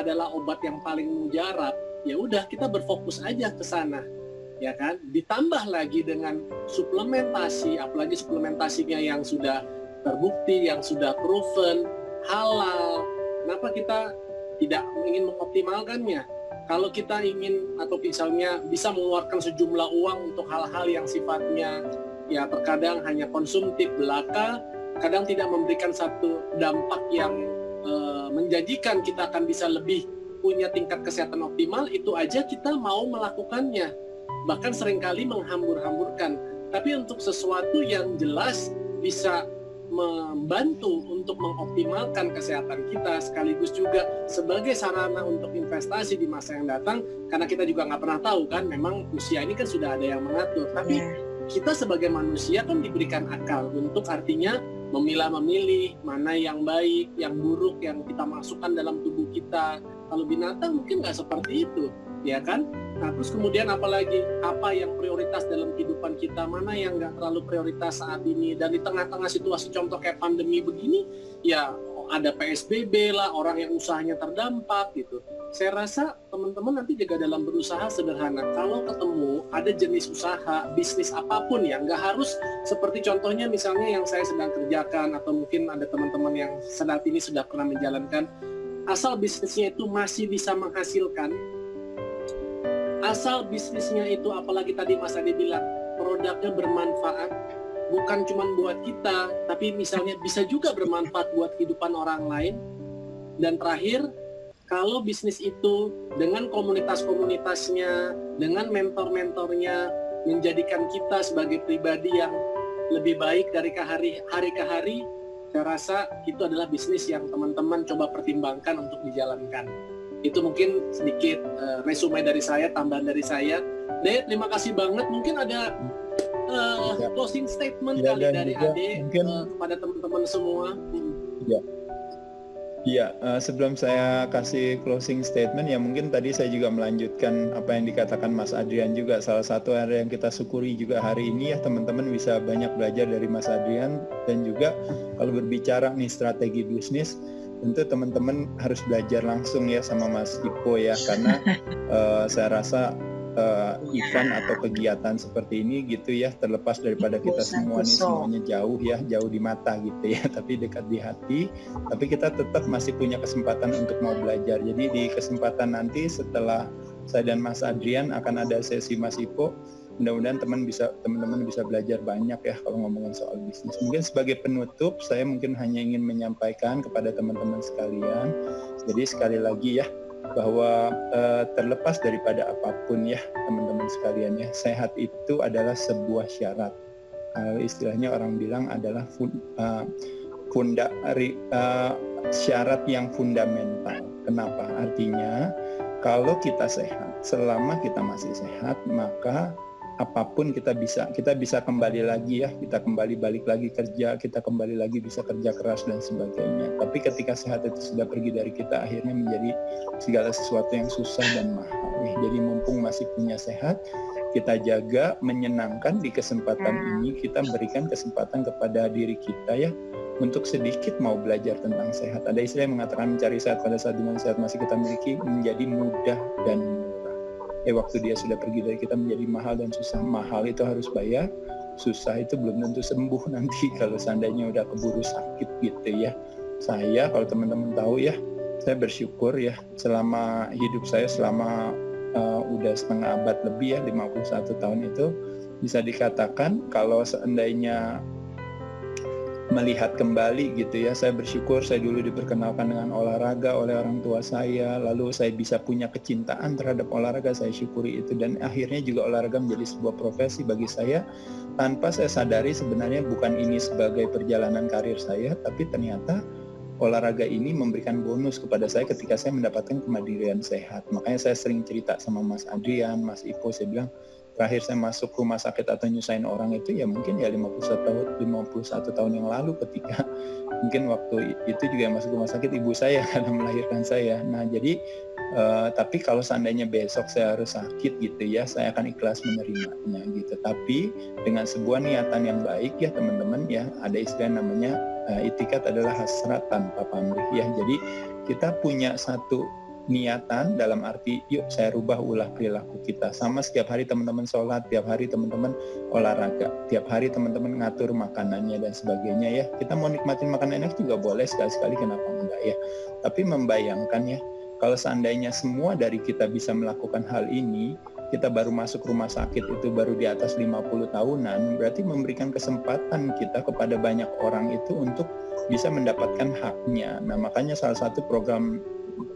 adalah obat yang paling mujarab, ya udah kita berfokus aja ke sana. ya kan? Ditambah lagi dengan suplementasi, apalagi suplementasinya yang sudah terbukti, yang sudah proven, halal. Kenapa kita tidak ingin mengoptimalkannya? Kalau kita ingin atau misalnya bisa mengeluarkan sejumlah uang untuk hal-hal yang sifatnya ya terkadang hanya konsumtif belaka, kadang tidak memberikan satu dampak yang menjanjikan kita akan bisa lebih punya tingkat kesehatan optimal, itu aja kita mau melakukannya. Bahkan seringkali menghambur-hamburkan. Tapi untuk sesuatu yang jelas bisa membantu untuk mengoptimalkan kesehatan kita, sekaligus juga sebagai sarana untuk investasi di masa yang datang, karena kita juga nggak pernah tahu kan, memang usia ini kan sudah ada yang mengatur, tapi kita sebagai manusia kan diberikan akal untuk artinya memilah-memilih mana yang baik, yang buruk, yang kita masukkan dalam tubuh kita. Kalau binatang mungkin nggak seperti itu, ya kan? Nah, terus kemudian apalagi apa yang prioritas dalam kehidupan kita, mana yang nggak terlalu prioritas saat ini, dan di tengah-tengah situasi contoh kayak pandemi begini, ya ada PSBB lah, orang yang usahanya terdampak gitu. Saya rasa teman-teman nanti juga dalam berusaha sederhana, kalau ketemu ada jenis usaha, bisnis apapun ya, nggak harus seperti contohnya misalnya yang saya sedang kerjakan, atau mungkin ada teman-teman yang saat ini sudah pernah menjalankan, asal bisnisnya itu masih bisa menghasilkan, asal bisnisnya itu, apalagi tadi Mas Ade bilang, produknya bermanfaat, bukan cuma buat kita, tapi misalnya bisa juga bermanfaat buat kehidupan orang lain. Dan terakhir, kalau bisnis itu dengan komunitas-komunitasnya, dengan mentor-mentornya, menjadikan kita sebagai pribadi yang lebih baik dari hari ke hari, saya rasa itu adalah bisnis yang teman-teman coba pertimbangkan untuk dijalankan. Itu mungkin sedikit resume dari saya, tambahan dari saya. Dek, terima kasih banget. Mungkin ada closing statement kali dari Ade kepada teman-teman semua. Ya, sebelum saya kasih closing statement, ya mungkin tadi saya juga melanjutkan apa yang dikatakan Mas Adrian juga. Salah satu area yang kita syukuri juga hari ini ya, teman-teman bisa banyak belajar dari Mas Adrian. Dan juga kalau berbicara nih strategi bisnis, tentu teman-teman harus belajar langsung ya sama Mas Ipo ya, karena saya rasa event atau kegiatan seperti ini gitu ya, terlepas daripada kita semua nih semuanya jauh ya, jauh di mata gitu ya, tapi dekat di hati, tapi kita tetap masih punya kesempatan untuk mau belajar. Jadi di kesempatan nanti setelah saya dan Mas Adrian akan ada sesi Mas Ipo, mudah-mudahan teman-teman bisa belajar banyak ya kalau ngomongin soal bisnis. Mungkin sebagai penutup, saya mungkin hanya ingin menyampaikan kepada teman-teman sekalian, jadi sekali lagi ya, bahwa terlepas daripada apapun ya teman-teman sekalian ya, sehat itu adalah sebuah syarat. Istilahnya orang bilang adalah syarat yang fundamental. Kenapa? Artinya kalau kita sehat, selama kita masih sehat, maka apapun kita bisa kembali lagi ya, kita kembali balik lagi kerja, kita kembali lagi bisa kerja keras dan sebagainya. Tapi ketika sehat itu sudah pergi dari kita, akhirnya menjadi segala sesuatu yang susah dan mahal ya. Jadi mumpung masih punya sehat, kita jaga, menyenangkan di kesempatan ini, kita berikan kesempatan kepada diri kita ya, untuk sedikit mau belajar tentang sehat. Ada istilah yang mengatakan mencari sehat pada saat dimana sehat masih kita miliki menjadi mudah dan murah. Waktu dia sudah pergi dari kita menjadi mahal dan susah. Mahal itu harus bayar, susah itu belum tentu sembuh nanti kalau seandainya udah keburu sakit gitu ya. Saya kalau teman-teman tahu ya, saya bersyukur ya selama hidup saya, selama udah setengah abad lebih ya, 51 tahun itu, bisa dikatakan kalau seandainya melihat kembali gitu ya, saya bersyukur saya dulu diperkenalkan dengan olahraga oleh orang tua saya, lalu saya bisa punya kecintaan terhadap olahraga, saya syukuri itu, dan akhirnya juga olahraga menjadi sebuah profesi bagi saya tanpa saya sadari sebenarnya bukan ini sebagai perjalanan karir saya, tapi ternyata olahraga ini memberikan bonus kepada saya ketika saya mendapatkan kemandirian sehat. Makanya saya sering cerita sama Mas Adrian, Mas Ipo, saya bilang terakhir saya masuk rumah sakit atau nyusahin orang itu ya mungkin ya 51 tahun yang lalu, ketika mungkin waktu itu juga yang masuk rumah sakit ibu saya karena melahirkan saya. Nah jadi tapi kalau seandainya besok saya harus sakit gitu ya, saya akan ikhlas menerimanya gitu. Tapi dengan sebuah niatan yang baik ya teman-teman ya, ada istilah namanya itikat adalah hasrat tanpa pamrih ya. Jadi kita punya satu niatan dalam arti yuk saya rubah ulah perilaku kita. Sama setiap hari teman-teman sholat, tiap hari teman-teman olahraga, tiap hari teman-teman ngatur makanannya dan sebagainya ya. Kita mau nikmatin makanan enak juga boleh sekali-sekali, kenapa enggak ya. Tapi membayangkan ya, kalau seandainya semua dari kita bisa melakukan hal ini, kita baru masuk rumah sakit itu baru di atas 50 tahunan, berarti memberikan kesempatan kita kepada banyak orang itu untuk bisa mendapatkan haknya. Nah, makanya salah satu program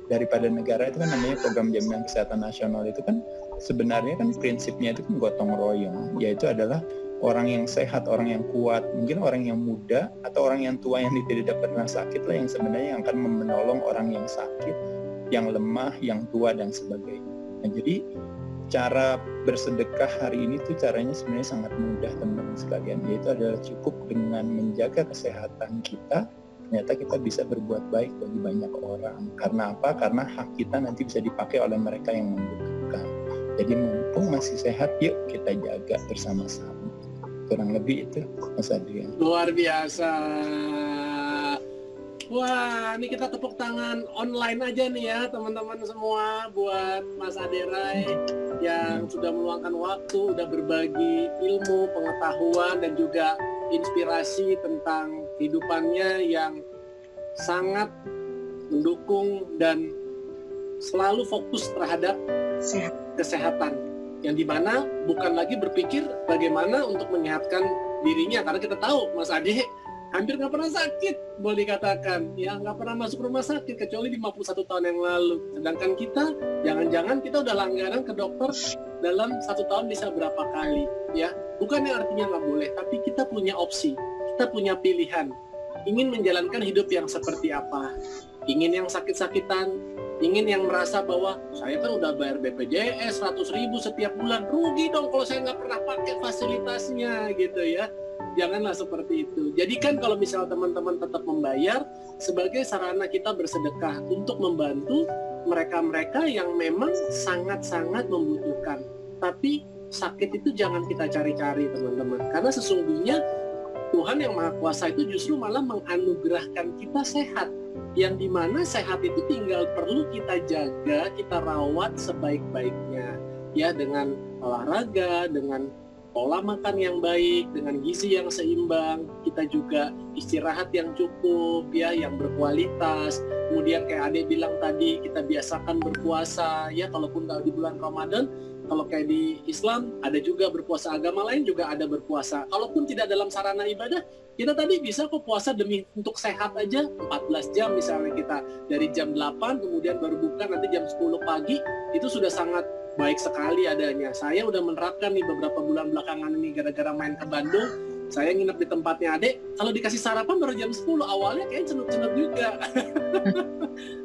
daripada negara itu kan namanya program jaminan kesehatan nasional, itu kan sebenarnya kan prinsipnya itu kan gotong royong, yaitu adalah orang yang sehat, orang yang kuat, mungkin orang yang muda atau orang yang tua yang tidak pernah sakit lah yang sebenarnya yang akan menolong orang yang sakit, yang lemah, yang tua dan sebagainya. Nah, jadi cara bersedekah hari ini tuh caranya sebenarnya sangat mudah teman-teman sekalian, yaitu adalah cukup dengan menjaga kesehatan kita, ternyata kita bisa berbuat baik bagi banyak orang. Karena apa? Karena hak kita nanti bisa dipakai oleh mereka yang membutuhkan. Jadi mumpung masih sehat, yuk kita jaga bersama-sama. Kurang lebih itu, Mas Adrian. Luar biasa. Wah, ini kita tepuk tangan online aja nih ya teman-teman semua buat Mas Aderai yang sudah meluangkan waktu, udah berbagi ilmu, pengetahuan dan juga inspirasi tentang kehidupannya yang sangat mendukung dan selalu fokus terhadap kesehatan, yang dimana bukan lagi berpikir bagaimana untuk menyehatkan dirinya, karena kita tahu Mas Ade hampir nggak pernah sakit, boleh dikatakan ya, nggak pernah masuk rumah sakit kecuali 51 tahun yang lalu. Sedangkan kita jangan-jangan kita udah langganan ke dokter dalam 1 tahun bisa berapa kali ya. Bukannya artinya nggak boleh, tapi kita punya opsi, kita punya pilihan ingin menjalankan hidup yang seperti apa. Ingin yang sakit-sakitan, ingin yang merasa bahwa saya kan udah bayar BPJS 100.000 setiap bulan, rugi dong kalau saya nggak pernah pakai fasilitasnya gitu ya. Janganlah seperti itu. Jadikan kalau misal teman-teman tetap membayar sebagai sarana kita bersedekah untuk membantu mereka-mereka yang memang sangat-sangat membutuhkan. Tapi sakit itu jangan kita cari-cari teman-teman, karena sesungguhnya Tuhan yang Maha Kuasa itu justru malah menganugerahkan kita sehat, yang dimana sehat itu tinggal perlu kita jaga, kita rawat sebaik-baiknya ya, dengan olahraga, dengan pola makan yang baik, dengan gizi yang seimbang, kita juga istirahat yang cukup ya, yang berkualitas. Kemudian kayak Ade bilang tadi, kita biasakan berpuasa ya, kalaupun kalau di bulan Ramadan, kalau kayak di Islam ada juga berpuasa, agama lain juga ada berpuasa. Kalaupun tidak dalam sarana ibadah, kita tadi bisa kok puasa demi untuk sehat aja 14 jam misalnya, kita dari jam 8 kemudian baru buka nanti jam 10 pagi, itu sudah sangat baik sekali adanya. Saya udah menerapkan nih beberapa bulan belakangan ini gara-gara main ke Bandung. Saya nginep di tempatnya Ade, kalau dikasih sarapan baru jam 10, awalnya kayak cenut-cenut juga.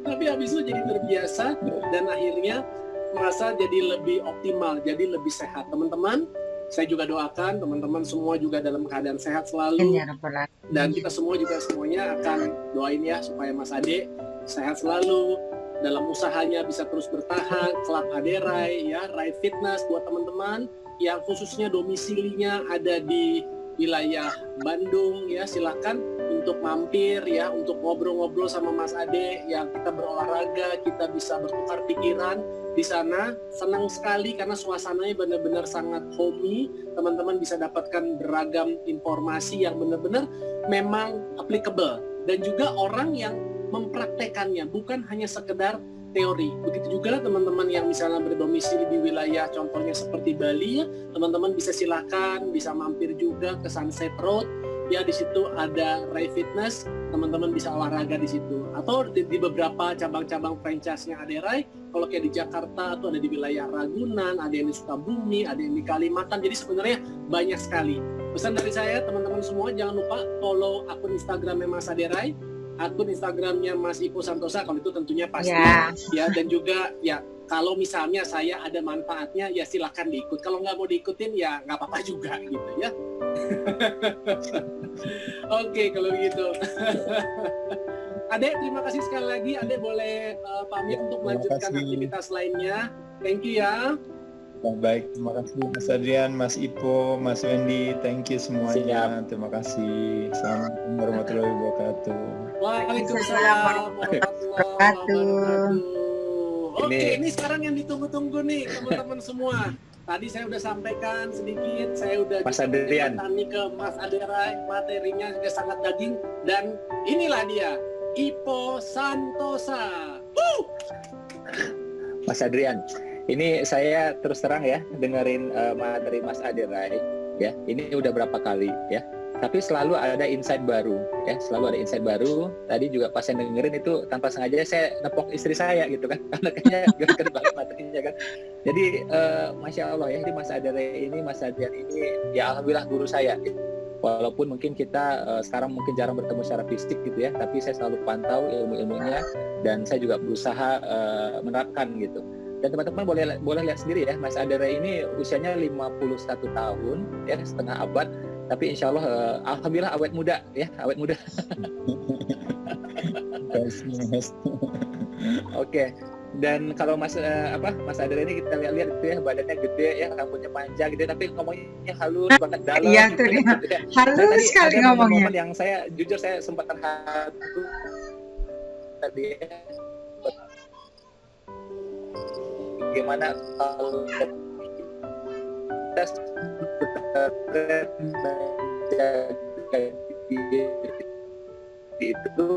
Tapi habis itu jadi terbiasa dan akhirnya merasa jadi lebih optimal, jadi lebih sehat. Teman-teman, saya juga doakan teman-teman semua juga dalam keadaan sehat selalu. Dan kita semua juga semuanya akan doain ya supaya Mas Ade sehat selalu, dalam usahanya bisa terus bertahan. Klub Aderai ya, Rai Fitness buat teman-teman yang khususnya domisilinya ada di wilayah Bandung ya, silakan untuk mampir ya, untuk ngobrol-ngobrol sama Mas Ade, yang kita berolahraga, kita bisa bertukar pikiran di sana. Senang sekali karena suasananya benar-benar sangat homey. Teman-teman bisa dapatkan beragam informasi yang benar-benar memang applicable, dan juga orang yang mempraktekannya, bukan hanya sekedar teori. Begitu juga teman-teman yang misalnya berdomisili di wilayah contohnya seperti Bali ya, teman-teman bisa silakan bisa mampir juga ke Sunset Road ya, di situ ada Rai Fitness, teman-teman bisa olahraga di situ, atau di beberapa cabang-cabang franchise-nya Aderai. Kalau kayak di Jakarta atau ada di wilayah Ragunan, ada yang di Sukabumi, ada yang di Kalimantan. Jadi sebenarnya banyak sekali. Pesan dari saya teman-teman semua, jangan lupa follow akun Instagramnya Mas Aderai, akun Instagramnya Mas Ipo Santosa, kalau itu tentunya pasti ya, dan juga ya kalau misalnya saya ada manfaatnya ya silakan diikut, kalau nggak mau diikutin ya nggak apa-apa juga gitu ya. Oke, kalau gitu. Ade, terima kasih sekali lagi. Ade boleh pamit untuk melanjutkan aktivitas lainnya. Thank you ya. Baik, terima kasih Mas Adrian, Mas Ipo, Mas Wendy, thank you semuanya. Terima kasih. Assalamualaikum warahmatullahi wabarakatuh. Waalaikumsalam warahmatullahi wabarakatuh. Oke, ini sekarang yang ditunggu-tunggu nih teman-teman semua. Tadi saya udah sampaikan sedikit, saya udah Mas Adrian. tanya ke Mas Aderai, materinya juga sangat daging, dan inilah dia, Ipo Santosa. Mas Adrian, ini saya terus terang ya dengerin materi Mas Aderai ya. Ini udah berapa kali ya. Tapi selalu ada insight baru ya, selalu ada insight baru. Tadi juga pas saya dengerin itu tanpa sengaja saya nepok istri saya gitu kan, karena kayaknya gara-gara banget materinya kan. Jadi Masya Allah ya, jadi Mas Adrian ini ya alhamdulillah guru saya. Walaupun mungkin kita sekarang mungkin jarang bertemu secara fisik gitu ya, tapi saya selalu pantau ilmu-ilmunya dan saya juga berusaha menerapkan gitu. Dan teman-teman boleh lihat sendiri ya, Mas Adrian ini usianya 51 tahun ya, setengah abad. Tapi insya Allah, alhamdulillah awet muda ya, awet muda. Oke. Dan kalau Mas Adrian ini kita lihat itu ya, badannya gede ya, rambutnya panjang gitu, tapi ngomongnya halus banget, dalam. Iya, gitu, ya. halus sekali ada ngomongnya. momen yang saya jujur saya sempat terharu tadi. Gimana kalau kita menjaga diri itu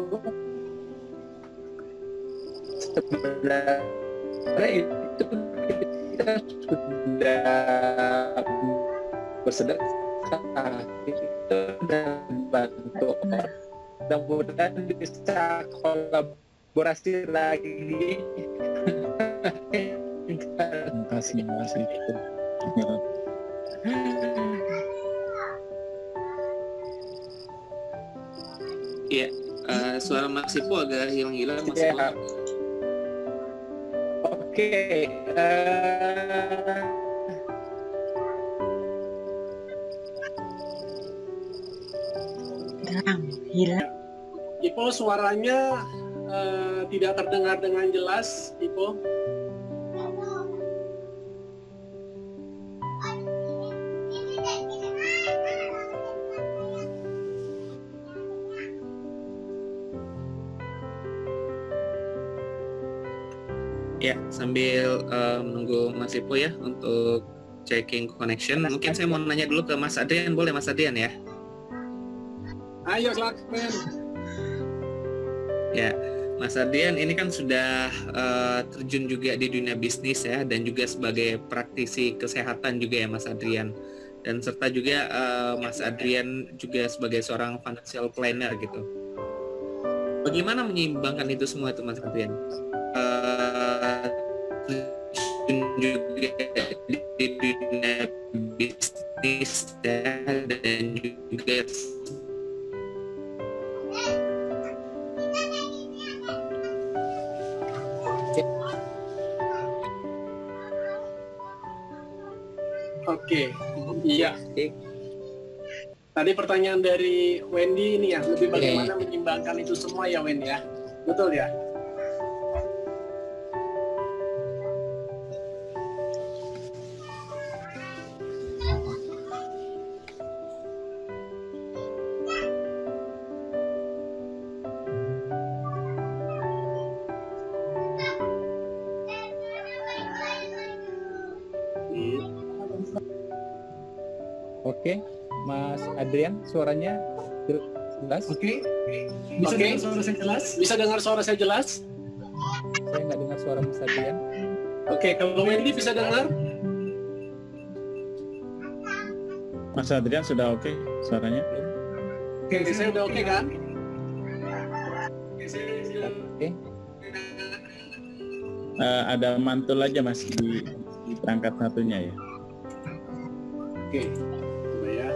sebenarnya itu kita sudah bersedekah, itu sudah bantu orang. Mudah-mudahan bisa kolaborasi lagi. Terima kasih. Iya, suara Mas Ipo agak hilang-hilang, Mas Ipo. Ya. Oke, Hilang. Ipo suaranya tidak terdengar dengan jelas, Ipo. Ya, sambil menunggu Mas Ipo ya untuk checking connection. Mungkin saya mau nanya dulu ke Mas Adrian, boleh Mas Adrian ya? Ayo silakan. Ya, Mas Adrian ini kan sudah terjun juga di dunia bisnis ya, dan juga sebagai praktisi kesehatan juga ya Mas Adrian. Dan serta juga Mas Adrian juga sebagai seorang financial planner gitu. Bagaimana menyeimbangkan itu semua itu Mas Adrian? Terjun juga di dunia bisnis ya, dan juga Oke, iya. Tadi pertanyaan dari Wendy ini ya, lebih bagaimana menyimbangkan itu semua ya Wendy ya, betul ya? Oke, Mas Adrian, suaranya jelas? Oke. Bisa dengar suara saya jelas? Bisa dengar suara saya jelas? Saya nggak dengar suara Mas Adrian. Oke, kalau Wendy bisa dengar? Mas Adrian sudah oke suaranya? Oke, saya udah oke kan? Oke. Ada mantul aja Mas di perangkat satunya ya. Oke, coba ya.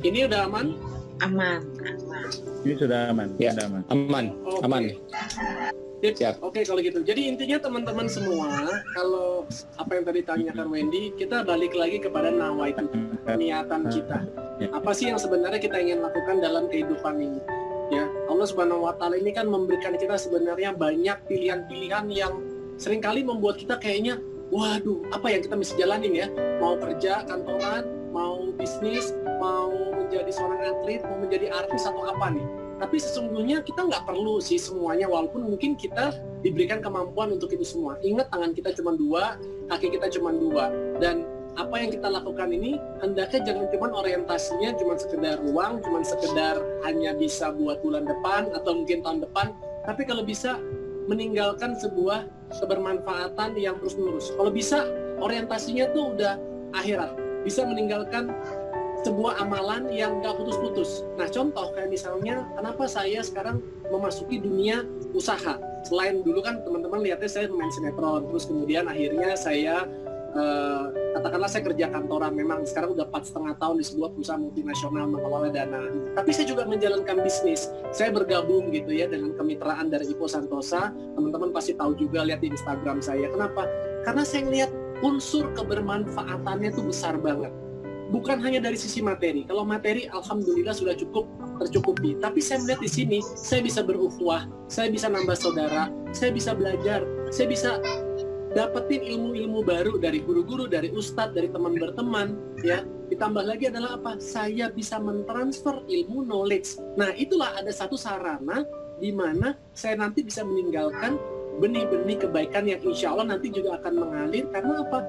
Ini udah aman? Aman. Ini sudah aman, Ya. sudah aman. Aman, Oke. aman. Sip. Siap. Oke, kalau gitu. Jadi intinya teman-teman semua, kalau apa yang tadi tanyakan Wendy, kita balik lagi kepada nawaitu, niatan kita. Apa sih yang sebenarnya kita ingin lakukan dalam kehidupan ini? Ya, Allah Subhanahu wa taala ini kan memberikan kita sebenarnya banyak pilihan-pilihan yang seringkali membuat kita kayaknya, waduh, apa yang kita mesti jalanin ya? Mau kerja kantoran, mau bisnis, mau menjadi seorang atlet, mau menjadi artis atau apa nih? Tapi sesungguhnya kita nggak perlu sih semuanya, walaupun mungkin kita diberikan kemampuan untuk itu semua. Ingat, tangan kita cuma 2, kaki kita cuma 2, dan apa yang kita lakukan ini hendaknya jangan cuma orientasinya cuma sekedar uang, cuma sekedar hanya bisa buat bulan depan atau mungkin tahun depan, tapi kalau bisa meninggalkan sebuah kebermanfaatan yang terus-menerus. Kalau bisa orientasinya tuh udah akhirat, bisa meninggalkan sebuah amalan yang gak putus-putus. Nah, contoh kayak misalnya kenapa saya sekarang memasuki dunia usaha. Selain dulu kan teman-teman lihatnya saya main sinetron, terus kemudian akhirnya saya katakanlah saya kerja kantoran, memang sekarang udah 4,5 tahun di sebuah perusahaan multinasional mengelola dana. Tapi saya juga menjalankan bisnis. Saya bergabung gitu ya dengan kemitraan dari Ipo Santosa. Teman-teman pasti tahu juga, lihat di Instagram saya. Kenapa? Karena saya ngelihat unsur kebermanfaatannya itu besar banget. Bukan hanya dari sisi materi. Kalau materi alhamdulillah sudah cukup tercukupi. Tapi saya melihat di sini saya bisa berukhuwah, saya bisa nambah saudara, saya bisa belajar, saya bisa dapetin ilmu-ilmu baru dari guru-guru, dari ustadz, dari teman berteman, ya. Ditambah lagi adalah apa? Saya bisa mentransfer ilmu knowledge. Nah, itulah ada satu sarana di mana saya nanti bisa meninggalkan benih-benih kebaikan yang insya Allah nanti juga akan mengalir. Karena apa?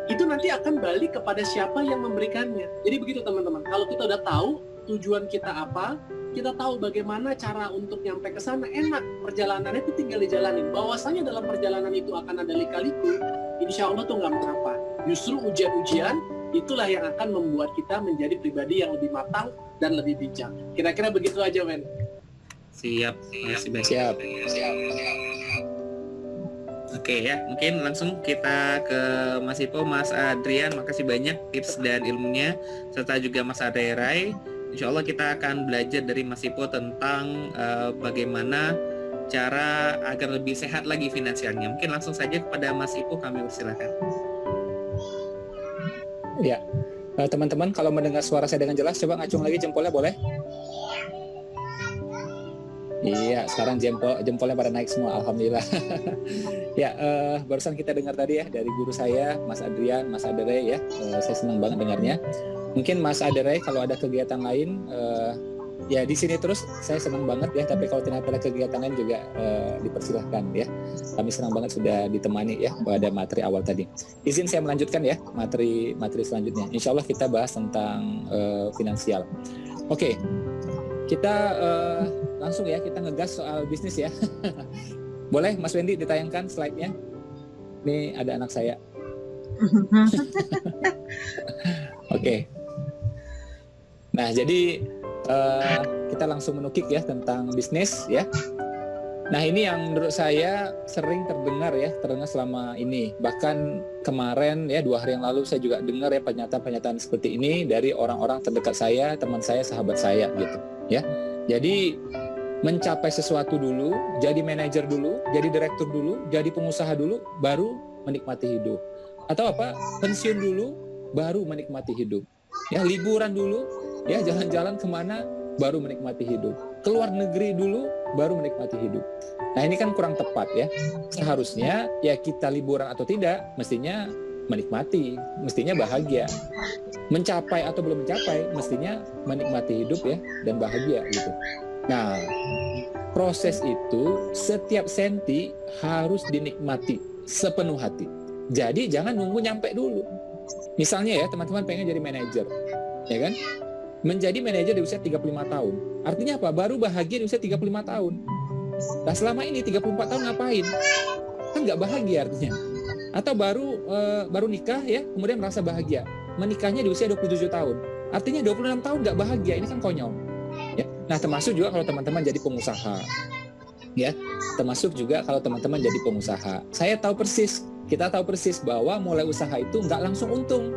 Itu nanti akan balik kepada siapa yang memberikannya. Jadi begitu teman-teman. Kalau kita udah tahu tujuan kita apa, kita tahu bagaimana cara untuk nyampe ke sana, enak, perjalanannya itu tinggal dijalanin. Bahwasanya dalam perjalanan itu akan ada lika-liku, insya Allah tuh nggak mengapa. Justru ujian-ujian itulah yang akan membuat kita menjadi pribadi yang lebih matang dan lebih bijak. Kira-kira begitu aja, Men. Siap. Siap. Oke ya, mungkin langsung kita ke Mas Ipo, Mas Adrian. Makasih banyak tips dan ilmunya, serta juga Mas Aderai. Insya Allah kita akan belajar dari Mas Ipo tentang bagaimana cara agar lebih sehat lagi finansialnya. Mungkin langsung saja kepada Mas Ipo, kami persilakan. Ya, teman-teman kalau mendengar suara saya dengan jelas, coba ngacung lagi jempolnya, boleh? Iya, sekarang jempolnya pada naik semua, alhamdulillah. Ya, barusan kita dengar tadi ya dari guru saya, Mas Adrian, Mas Adere ya. Saya senang banget dengarnya. Mungkin Mas Adere kalau ada kegiatan lain, ya di sini terus saya senang banget ya. Tapi kalau ternyata ada kegiatan lain juga dipersilahkan ya. Kami senang banget sudah ditemani ya pada materi awal tadi. Izin saya melanjutkan ya materi selanjutnya. Insya Allah kita bahas tentang finansial. Oke. Kita langsung ya, kita ngegas soal bisnis ya. Boleh Mas Wendy ditayangkan slide-nya? Ini ada anak saya. Oke. Nah, jadi kita langsung menukik ya tentang bisnis ya. Nah, ini yang menurut saya sering terdengar selama ini. Bahkan kemarin ya 2 hari yang lalu saya juga dengar ya pernyataan-pernyataan seperti ini dari orang-orang terdekat saya, teman saya, sahabat saya gitu. Ya, jadi mencapai sesuatu dulu, jadi manajer dulu, jadi direktur dulu, jadi pengusaha dulu, baru menikmati hidup. Atau apa? Pensiun dulu, baru menikmati hidup. Ya, liburan dulu, ya jalan-jalan kemana, baru menikmati hidup. Keluar negeri dulu, baru menikmati hidup. Nah, ini kan kurang tepat ya. Seharusnya ya kita liburan atau tidak, mestinya menikmati, mestinya bahagia. Mencapai atau belum mencapai, mestinya menikmati hidup ya dan bahagia gitu. Nah, proses itu setiap senti harus dinikmati sepenuh hati. Jadi jangan nunggu nyampe dulu. Misalnya ya teman-teman pengen jadi manajer, ya kan? Menjadi manajer di usia 35 tahun. Artinya apa? Baru bahagia di usia 35 tahun. Nah, selama ini 34 tahun ngapain? Kan nggak bahagia artinya. Atau baru nikah ya, kemudian merasa bahagia. Menikahnya di usia 27 tahun. Artinya 26 tahun nggak bahagia, ini kan konyol. Ya. Nah, termasuk juga kalau teman-teman jadi pengusaha. Ya, termasuk juga kalau teman-teman jadi pengusaha. Kita tahu persis bahwa mulai usaha itu nggak langsung untung.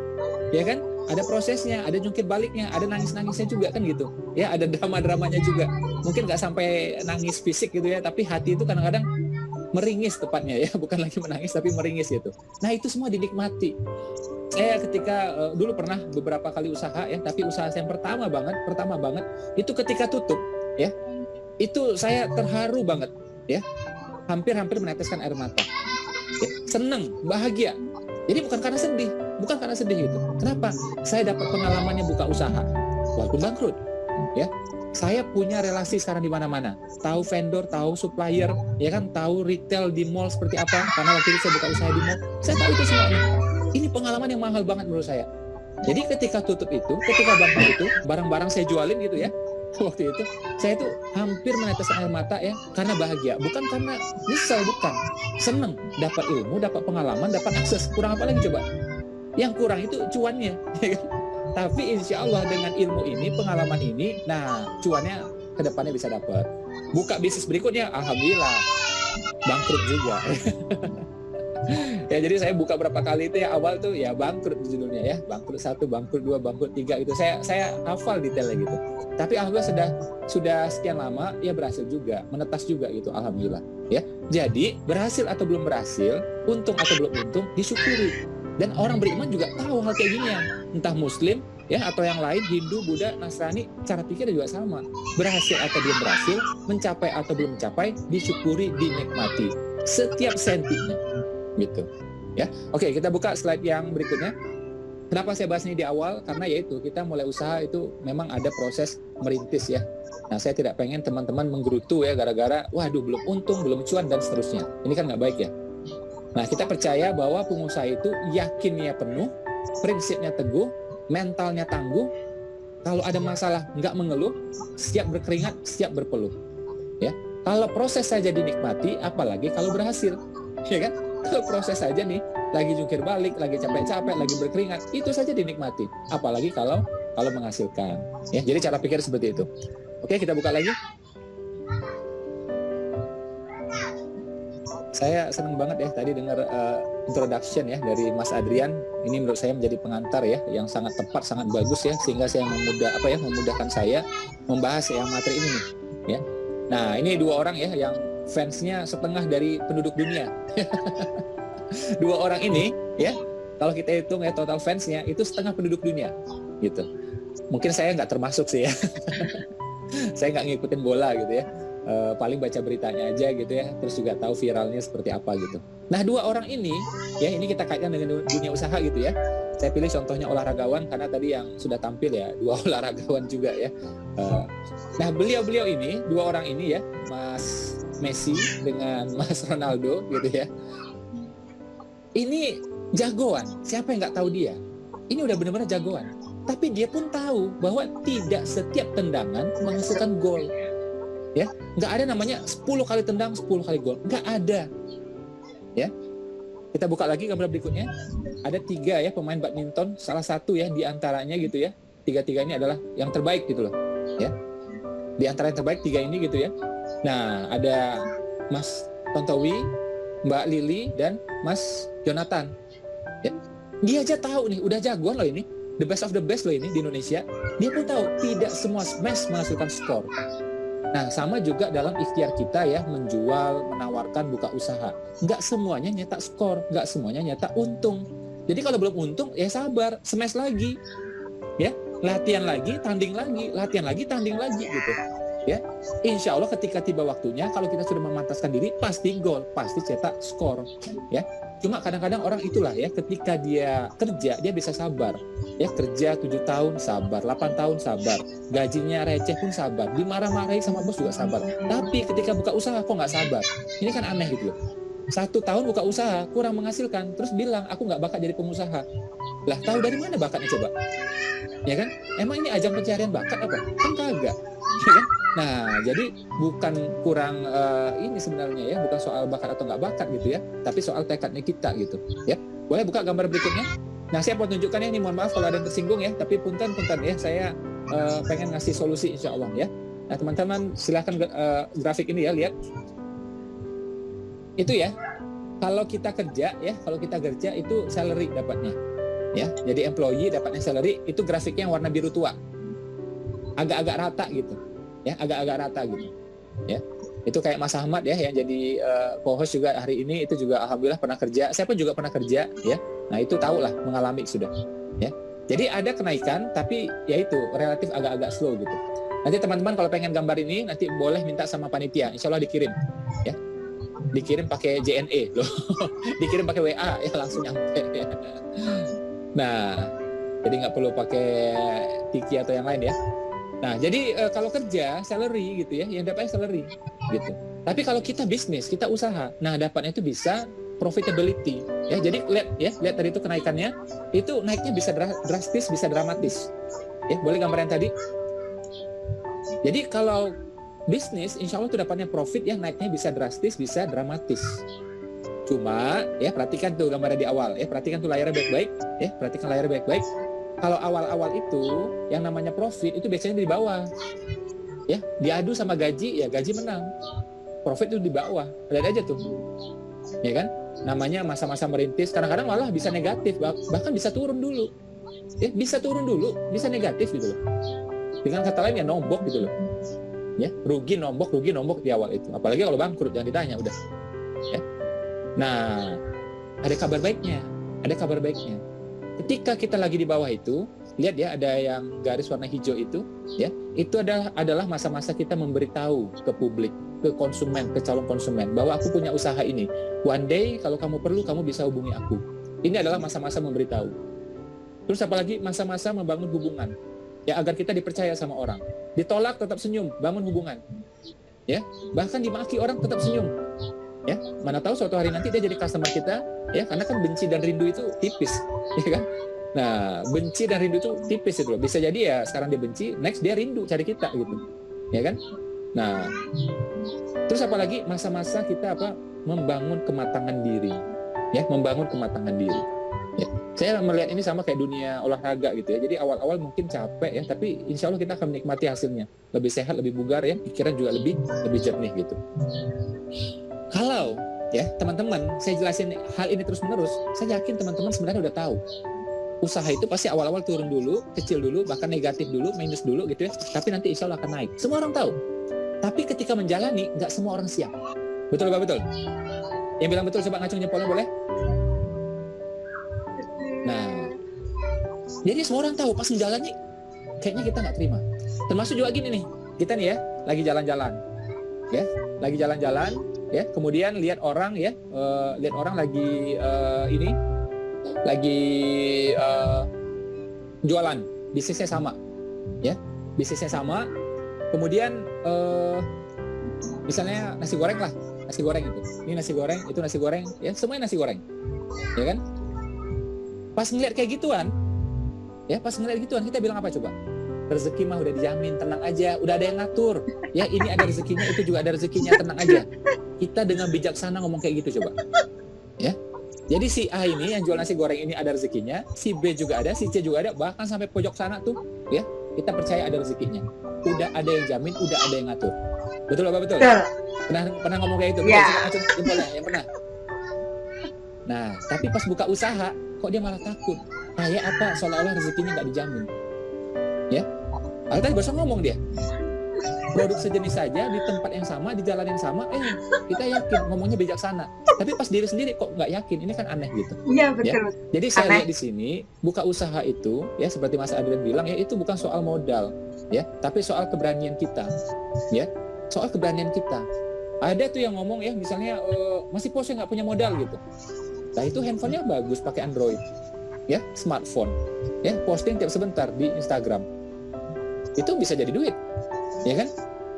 Ya kan? Ada prosesnya, ada jungkir baliknya, ada nangis-nangisnya juga kan gitu. Ya, ada drama-dramanya juga. Mungkin nggak sampai nangis fisik gitu ya, tapi hati itu kadang-kadang meringis tepatnya ya, bukan lagi menangis tapi meringis gitu. Nah, itu semua dinikmati. Saya ketika dulu pernah beberapa kali usaha ya, tapi usaha saya yang pertama banget itu ketika tutup ya, itu saya terharu banget ya, hampir meneteskan air mata. Ya, seneng, bahagia. Jadi bukan karena sedih gitu. Kenapa? Saya dapat pengalamannya buka usaha, walaupun bangkrut. ya. Saya punya relasi sekarang di mana-mana, tahu vendor, tahu supplier, ya kan, tahu retail di mall seperti apa, karena waktu itu saya buka usaha di mall, saya tahu itu semuanya. Ini pengalaman yang mahal banget menurut saya. Jadi ketika tutup itu, ketika bangkrut itu, barang-barang saya jualin gitu ya, waktu itu, saya tuh hampir meneteskan air mata ya, karena bahagia, bukan karena nyesel, bukan, seneng, dapat ilmu, dapat pengalaman, dapat akses, kurang apa lagi coba? Yang kurang itu cuannya, ya kan? Tapi insya Allah dengan ilmu ini, pengalaman ini, nah cuannya ke depannya bisa dapat. Buka bisnis berikutnya, alhamdulillah bangkrut juga. Ya jadi saya buka berapa kali itu ya, awal tuh ya bangkrut judulnya ya, bangkrut 1, bangkrut 2, bangkrut 3 gitu. Saya hafal detailnya gitu. Tapi alhamdulillah sudah sekian lama ya berhasil juga, menetas juga gitu, alhamdulillah. Ya jadi berhasil atau belum berhasil, untung atau belum untung, disyukuri. Dan orang beriman juga tahu hal kayak gini ya, entah Muslim ya atau yang lain, Hindu, Buddha, Nasrani, cara pikirnya juga sama. Berhasil atau belum berhasil, mencapai atau belum mencapai, disyukuri, dinikmati setiap sentinya, gitu. Ya, oke, kita buka slide yang berikutnya. Kenapa saya bahas ini di awal? Karena yaitu kita mulai usaha itu memang ada proses merintis ya. Nah, saya tidak pengen teman-teman menggerutu ya gara-gara, waduh belum untung, belum cuan dan seterusnya. Ini kan nggak baik ya. Nah, kita percaya bahwa pengusaha itu yakinnya penuh, prinsipnya teguh, mentalnya tangguh. Kalau ada masalah nggak mengeluh, siap berkeringat, siap berpeluh. Ya, kalau proses saja dinikmati, apalagi kalau berhasil, ya kan? Kalau proses saja nih, lagi jungkir balik, lagi capek-capek, lagi berkeringat, itu saja dinikmati. Apalagi kalau menghasilkan. Ya, jadi cara pikir seperti itu. Oke, kita buka lagi. Saya senang banget ya tadi dengar introduction ya dari Mas Adrian. Ini menurut saya menjadi pengantar ya yang sangat tepat, sangat bagus ya, sehingga saya memudahkan saya membahas yang materi ini nih ya. Nah, ini 2 orang ya yang fansnya setengah dari penduduk dunia. 2 orang ini ya, kalau kita hitung ya total fansnya itu setengah penduduk dunia gitu. Mungkin saya nggak termasuk sih ya. Saya nggak ngikutin bola gitu ya. Paling baca beritanya aja gitu ya, terus juga tahu viralnya seperti apa gitu. Nah, 2 orang ini ya, ini kita kaitkan dengan dunia usaha gitu ya. Saya pilih contohnya olahragawan karena tadi yang sudah tampil ya 2 olahragawan juga ya. Nah, beliau ini 2 orang ini ya, Mas Messi dengan Mas Ronaldo gitu ya. Ini jagoan, siapa yang nggak tahu dia? Ini udah benar-benar jagoan. Tapi dia pun tahu bahwa tidak setiap tendangan menghasilkan gol. Ya, nggak ada namanya 10 kali tendang 10 kali gol, nggak ada. Ya, kita buka lagi gambar berikutnya. Ada 3 ya pemain badminton, salah satu ya di antaranya gitu ya. 3 ini adalah yang terbaik gitu loh. Ya, di antara yang terbaik 3 ini gitu ya. Nah, ada Mas Tontowi, Mbak Lili dan Mas Jonathan. Ya, dia aja tahu nih, udah jagoan loh ini, the best of the best loh ini di Indonesia. Dia pun tahu tidak semua smash menghasilkan skor. Nah, sama juga dalam ikhtiar kita ya, menjual, menawarkan, buka usaha. Nggak semuanya nyetak skor, nggak semuanya nyetak untung. Jadi kalau belum untung, ya sabar, smash lagi. Ya, latihan lagi, tanding lagi, latihan lagi, tanding lagi gitu. Ya, insya Allah ketika tiba waktunya, kalau kita sudah memantaskan diri, pasti gol, pasti cetak skor. Ya, cuma kadang-kadang orang itulah ya, ketika dia kerja, dia bisa sabar. Ya, kerja 7 tahun sabar, 8 tahun sabar, gajinya receh pun sabar, dimarah-marahi sama bos juga sabar. Tapi ketika buka usaha kok nggak sabar? Ini kan aneh gitu loh. 1 tahun buka usaha kurang menghasilkan, terus bilang aku nggak bakat jadi pengusaha. Lah, tahu dari mana bakatnya coba? Ya kan? Emang ini ajang pencarian bakat apa? Kan kagak. Ya kan? Nah, jadi bukan kurang ini sebenarnya ya, bukan soal bakat atau nggak bakat gitu ya, tapi soal tekadnya kita gitu. Ya, boleh buka gambar berikutnya. Nah, saya mau tunjukkan ya, ini mohon maaf kalau ada yang tersinggung ya, tapi punten ya, saya pengen ngasih solusi insya Allah ya. Nah, teman-teman silahkan grafik ini ya, lihat. Itu ya, kalau kita kerja itu salary dapatnya. Ya, jadi employee dapatnya salary, itu grafiknya yang warna biru tua. Agak-agak rata gitu. Ya, agak-agak rata gitu. Ya. Itu kayak Mas Ahmad ya yang jadi co-host juga hari ini, itu juga alhamdulillah pernah kerja. Saya pun juga pernah kerja ya. Nah, itu tahulah mengalami sudah. Ya. Jadi ada kenaikan tapi ya itu relatif agak-agak slow gitu. Nanti teman-teman kalau pengen gambar ini nanti boleh minta sama panitia, insya Allah dikirim. Ya. Dikirim pakai JNE loh. Dikirim pakai WA ya, langsung nyampe. Ya. Nah, jadi nggak perlu pakai Tiki atau yang lain ya. Nah, jadi kalau kerja salary gitu ya, yang dapatnya salary gitu. Tapi kalau kita bisnis, kita usaha, nah dapatnya itu bisa profitability ya. Jadi lihat tadi itu kenaikannya, itu naiknya bisa drastis, bisa dramatis. Ya, boleh gambaran tadi? Jadi kalau bisnis, insya Allah itu dapatnya profit ya, naiknya bisa drastis, bisa dramatis. Cuma ya perhatikan tuh gambarnya di awal ya, perhatikan tuh layarnya baik-baik ya, perhatikan layarnya baik-baik. Kalau awal-awal itu yang namanya profit itu biasanya di bawah ya, diadu sama gaji ya, gaji menang, profit itu di bawah. Lihat aja tuh ya kan, namanya masa-masa merintis kadang-kadang malah bisa negatif, bahkan bisa turun dulu ya, bisa turun dulu, bisa negatif gitu loh. Dengan kata lain ya nombok gitu loh ya, rugi nombok di awal itu, apalagi kalau bangkrut jangan ditanya udah ya. Nah, ada kabar baiknya. Ketika kita lagi di bawah itu, lihat ya, ada yang garis warna hijau itu, ya, itu adalah masa-masa kita memberitahu ke publik, ke konsumen, ke calon konsumen, bahwa aku punya usaha ini. One day kalau kamu perlu, kamu bisa hubungi aku. Ini adalah masa-masa memberitahu. Terus apalagi masa-masa membangun hubungan, ya, agar kita dipercaya sama orang. Ditolak tetap senyum, bangun hubungan. Ya, bahkan dimaki orang tetap senyum. Ya, mana tahu suatu hari nanti dia jadi customer kita, ya, karena kan benci dan rindu itu tipis, ya kan? Nah, benci dan rindu itu tipis itu loh. Bisa jadi ya sekarang dia benci, next dia rindu cari kita gitu, ya kan? Nah, terus apalagi masa-masa kita membangun kematangan diri, ya, membangun kematangan diri. Ya. Saya melihat ini sama kayak dunia olahraga gitu ya. Jadi awal-awal mungkin capek ya, tapi insya Allah kita akan menikmati hasilnya. Lebih sehat, lebih bugar ya, pikiran juga lebih jernih gitu. Kalau ya teman-teman, saya jelasin hal ini terus-menerus, saya yakin teman-teman sebenarnya udah tahu. Usaha itu pasti awal-awal turun dulu, kecil dulu, bahkan negatif dulu, minus dulu gitu ya. Tapi nanti insya Allah akan naik. Semua orang tahu. Tapi ketika menjalani, nggak semua orang siap. Betul Pak, betul? Yang bilang betul coba ngacung jempolnya boleh? Nah, jadi semua orang tahu, pas menjalani kayaknya kita nggak terima. Termasuk juga gini nih, kita nih ya, lagi jalan-jalan. Ya, lagi jalan-jalan. Ya, kemudian lihat orang ya, lagi jualan, bisnisnya sama, ya, bisnisnya sama. Kemudian misalnya nasi goreng itu, ini nasi goreng, itu nasi goreng, ya, semuanya nasi goreng, ya kan? Pas ngeliat kayak gituan, kita bilang apa coba? Rezeki mah udah dijamin, tenang aja, udah ada yang ngatur. Ya, ini ada rezekinya, itu juga ada rezekinya, tenang aja. Kita dengan bijaksana ngomong kayak gitu coba. Ya. Jadi si A ini yang jual nasi goreng ini ada rezekinya, si B juga ada, si C juga ada, bahkan sampai pojok sana tuh, ya, kita percaya ada rezekinya. Udah ada yang jamin, udah ada yang ngatur. Betul apa betul? Pernah ngomong kayak itu? Ya. Yang pernah. Nah, tapi pas buka usaha, kok dia malah takut? Kayak apa? Seolah-olah rezekinya nggak dijamin. Ya. Tadi barusan ngomong dia, produk sejenis saja di tempat yang sama, di jalan yang sama, kita yakin ngomongnya bijaksana. Tapi pas diri sendiri kok nggak yakin, ini kan aneh gitu. Iya betul. Ya? Jadi saya lihat di sini buka usaha itu, ya seperti Mas Adrian bilang, ya itu bukan soal modal, ya, tapi soal keberanian kita, ya, soal keberanian kita. Ada tuh yang ngomong ya, misalnya masih pos nggak punya modal gitu. Nah itu handphonenya bagus, pakai Android, ya, smartphone, ya, posting tiap sebentar di Instagram. Itu bisa jadi duit, ya kan?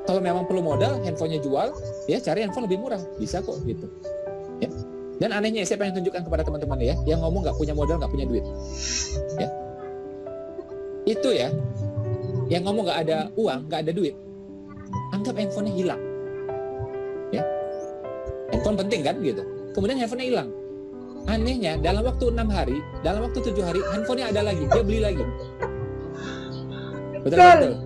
Kalau memang perlu modal, handphonenya jual, ya cari handphone lebih murah, bisa kok gitu. Ya. Dan anehnya saya pengen tunjukkan kepada teman-teman ya, yang ngomong nggak punya modal, nggak punya duit, ya. Itu ya, yang ngomong nggak ada uang, nggak ada duit, anggap handphonenya hilang, ya. Handphone penting kan gitu. Kemudian handphonenya hilang. Anehnya dalam waktu 6 hari, dalam waktu 7 hari, handphonenya ada lagi, dia beli lagi. Betul.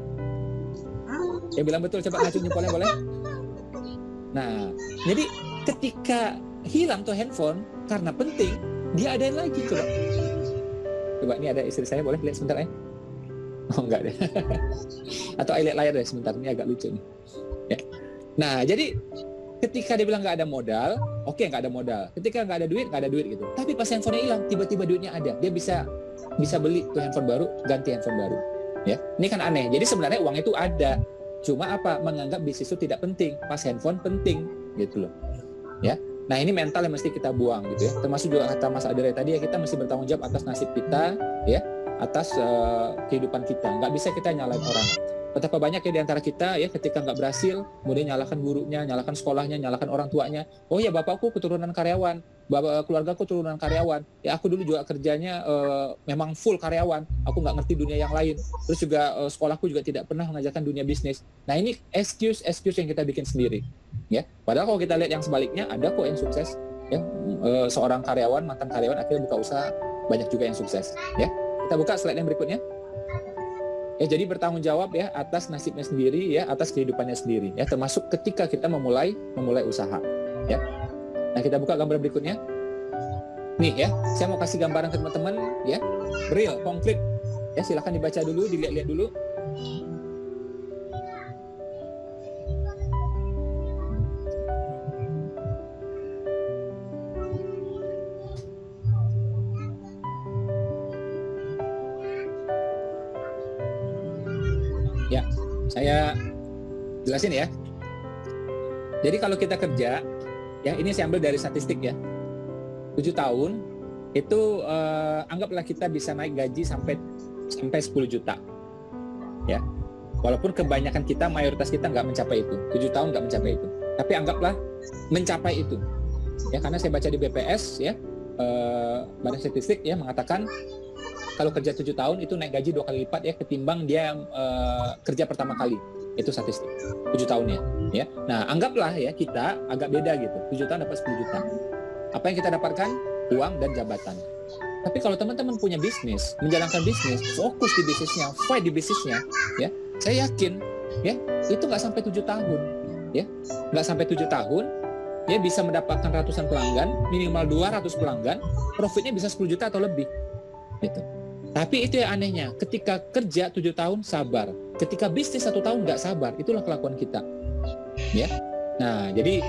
Yang bilang betul, coba ngacung jempolnya boleh? Nah, jadi ketika hilang tuh handphone karena penting, dia adain lagi coba. Coba ini ada istri saya, boleh lihat sebentar ya? Oh enggak deh. Atau lihat layar deh sebentar, ini agak lucu nih. Ya. Nah, jadi ketika dia bilang nggak ada modal, oke, nggak ada modal. Ketika nggak ada duit gitu. Tapi pas handphonenya hilang, tiba-tiba duitnya ada. Dia bisa beli tuh handphone baru, ganti handphone baru. Ya, ini kan aneh. Jadi sebenarnya uang itu ada, cuma menganggap bisnis itu tidak penting, pas handphone penting, gitu loh. Ya, nah ini mental yang mesti kita buang, gitu ya. Termasuk juga kata Mas Adere tadi ya, kita mesti bertanggung jawab atas nasib kita, ya, atas kehidupan kita. Nggak bisa kita nyalain orang. Betapa banyak ya di antara kita ya ketika nggak berhasil, kemudian nyalakan gurunya, nyalakan sekolahnya, nyalakan orang tuanya. Oh ya bapakku keturunan karyawan, keluargaku keturunan karyawan. Ya aku dulu juga kerjanya memang full karyawan. Aku nggak ngerti dunia yang lain. Terus juga sekolahku juga tidak pernah mengajarkan dunia bisnis. Nah ini excuse yang kita bikin sendiri. Ya, padahal kalau kita lihat yang sebaliknya ada kok yang sukses. Ya, seorang karyawan, mantan karyawan akhirnya buka usaha, banyak juga yang sukses. Ya, kita buka slide yang berikutnya. Ya, jadi bertanggung jawab ya atas nasibnya sendiri ya, atas kehidupannya sendiri ya, termasuk ketika kita memulai usaha ya. Nah, kita buka gambar berikutnya. Nih ya, saya mau kasih gambaran ke teman-teman ya. Real, konkret. Ya, silakan dibaca dulu, dilihat-lihat dulu. Ya, saya jelasin ya. Jadi kalau kita kerja, ya ini saya ambil dari statistik ya. 7 tahun itu anggaplah kita bisa naik gaji sampai 10 juta. Ya. Walaupun kebanyakan kita, mayoritas kita nggak mencapai itu. 7 tahun nggak mencapai itu. Tapi anggaplah mencapai itu. Ya, karena saya baca di BPS ya, Badan Statistik ya mengatakan kalau kerja 7 tahun itu naik gaji 2 kali lipat ya ketimbang dia kerja pertama kali. Itu statistik 7 tahunnya ya. Nah, anggaplah ya kita agak beda gitu. 7 tahun dapat 10 juta. Apa yang kita dapatkan? Uang dan jabatan. Tapi kalau teman-teman punya bisnis, menjalankan bisnis, fokus di bisnisnya, fight di bisnisnya ya, saya yakin ya, itu nggak sampai 7 tahun ya. Nggak sampai 7 tahun dia bisa mendapatkan ratusan pelanggan, minimal 200 pelanggan, profitnya bisa 10 juta atau lebih gitu. Tapi itu yang anehnya, ketika kerja 7 tahun sabar, ketika bisnis 1 tahun nggak sabar, itulah kelakuan kita. Ya. Nah, jadi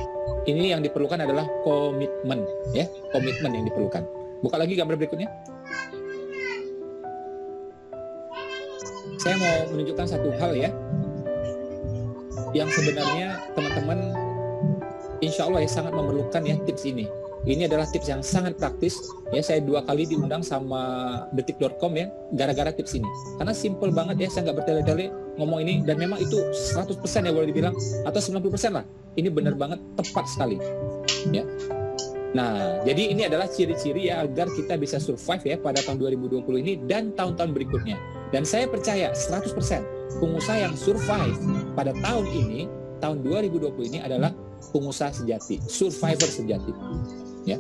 ini yang diperlukan adalah komitmen, ya, komitmen yang diperlukan. Buka lagi gambar berikutnya. Saya mau menunjukkan satu hal ya, yang sebenarnya teman-teman, insya Allah ya sangat memerlukan ya tips ini. Ini adalah tips yang sangat praktis ya, saya 2 kali diundang sama detik.com ya gara-gara tips ini, karena simple banget ya, saya nggak bertele-tele ngomong ini, dan memang itu 100% ya boleh dibilang, atau 90% lah, ini benar banget, tepat sekali ya. Nah, jadi ini adalah ciri-ciri ya agar kita bisa survive ya pada tahun 2020 ini dan tahun-tahun berikutnya. Dan saya percaya 100% pengusaha yang survive pada tahun ini, tahun 2020 ini adalah pengusaha sejati, survivor sejati. Ya.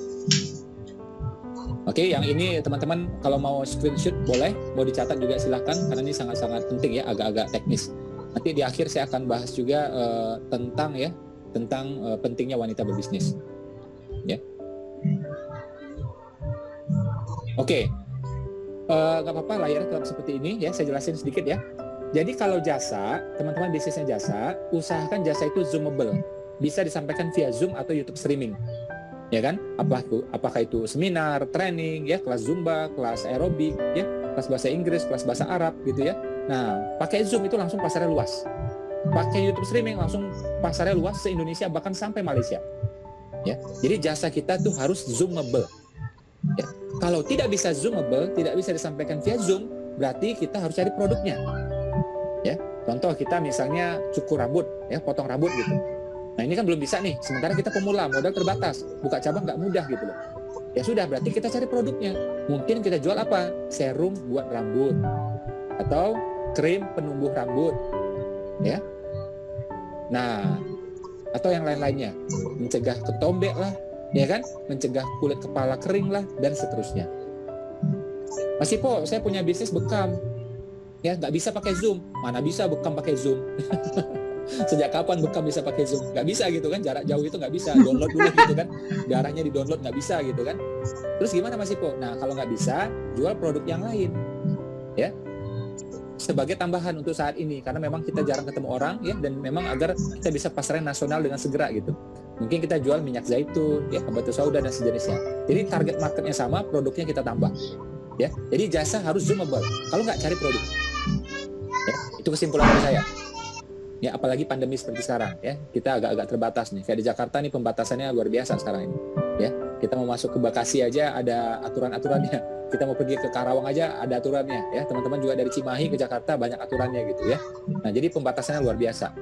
Oke, yang ini teman-teman kalau mau screenshot boleh, mau dicatat juga silahkan, karena ini sangat-sangat penting ya, agak-agak teknis. Nanti di akhir saya akan bahas juga tentang pentingnya wanita berbisnis. Ya. Oke, nggak apa-apa layarnya tetap seperti ini ya, saya jelasin sedikit ya. Jadi kalau jasa, teman-teman bisnisnya jasa, usahakan jasa itu zoomable, bisa disampaikan via Zoom atau YouTube streaming. Ya kan? Apakah itu seminar, training, ya, kelas Zumba, kelas aerobik, ya, kelas bahasa Inggris, kelas bahasa Arab, gitu ya. Nah, pakai Zoom itu langsung pasarnya luas. Pakai YouTube streaming langsung pasarnya luas se-Indonesia, bahkan sampai Malaysia. Ya, jadi jasa kita tuh harus zoomable. Ya. Kalau tidak bisa zoomable, tidak bisa disampaikan via Zoom, berarti kita harus cari produknya. Ya, contoh kita misalnya cukur rambut, ya, potong rambut gitu. Nah ini kan belum bisa nih, sementara kita pemula, modal terbatas, buka cabang nggak mudah gitu loh. Ya sudah, berarti kita cari produknya. Mungkin kita jual apa? Serum buat rambut, atau krim penumbuh rambut, ya. Nah, atau yang lain-lainnya, mencegah ketombe lah, ya kan? Mencegah kulit kepala kering lah, dan seterusnya. Mas Ipo, saya punya bisnis bekam, ya nggak bisa pakai Zoom. Mana bisa bekam pakai Zoom? Sejak kapan bekam bisa pakai Zoom? Nggak bisa gitu kan, jarak jauh itu nggak bisa, download dulu gitu kan, darahnya di download nggak bisa gitu kan. Terus gimana Mas Ipo? Nah kalau nggak bisa, jual produk yang lain ya, sebagai tambahan untuk saat ini, karena memang kita jarang ketemu orang ya, dan memang agar kita bisa pasaran nasional dengan segera gitu. Mungkin kita jual minyak zaitun, ya, habatus sauda dan sejenisnya. Jadi target marketnya sama, produknya kita tambah ya. Jadi jasa harus zoomable, kalau nggak cari produk ya. Itu kesimpulan dari saya. Ya, apalagi pandemi seperti sekarang ya, kita agak-agak terbatas nih. Kayak di Jakarta nih pembatasannya luar biasa sekarang ini ya. Kita mau masuk ke Bekasi aja ada aturan-aturannya. Kita mau pergi ke Karawang aja ada aturannya ya. Teman-teman juga dari Cimahi ke Jakarta banyak aturannya gitu ya. Nah, jadi pembatasannya luar biasa.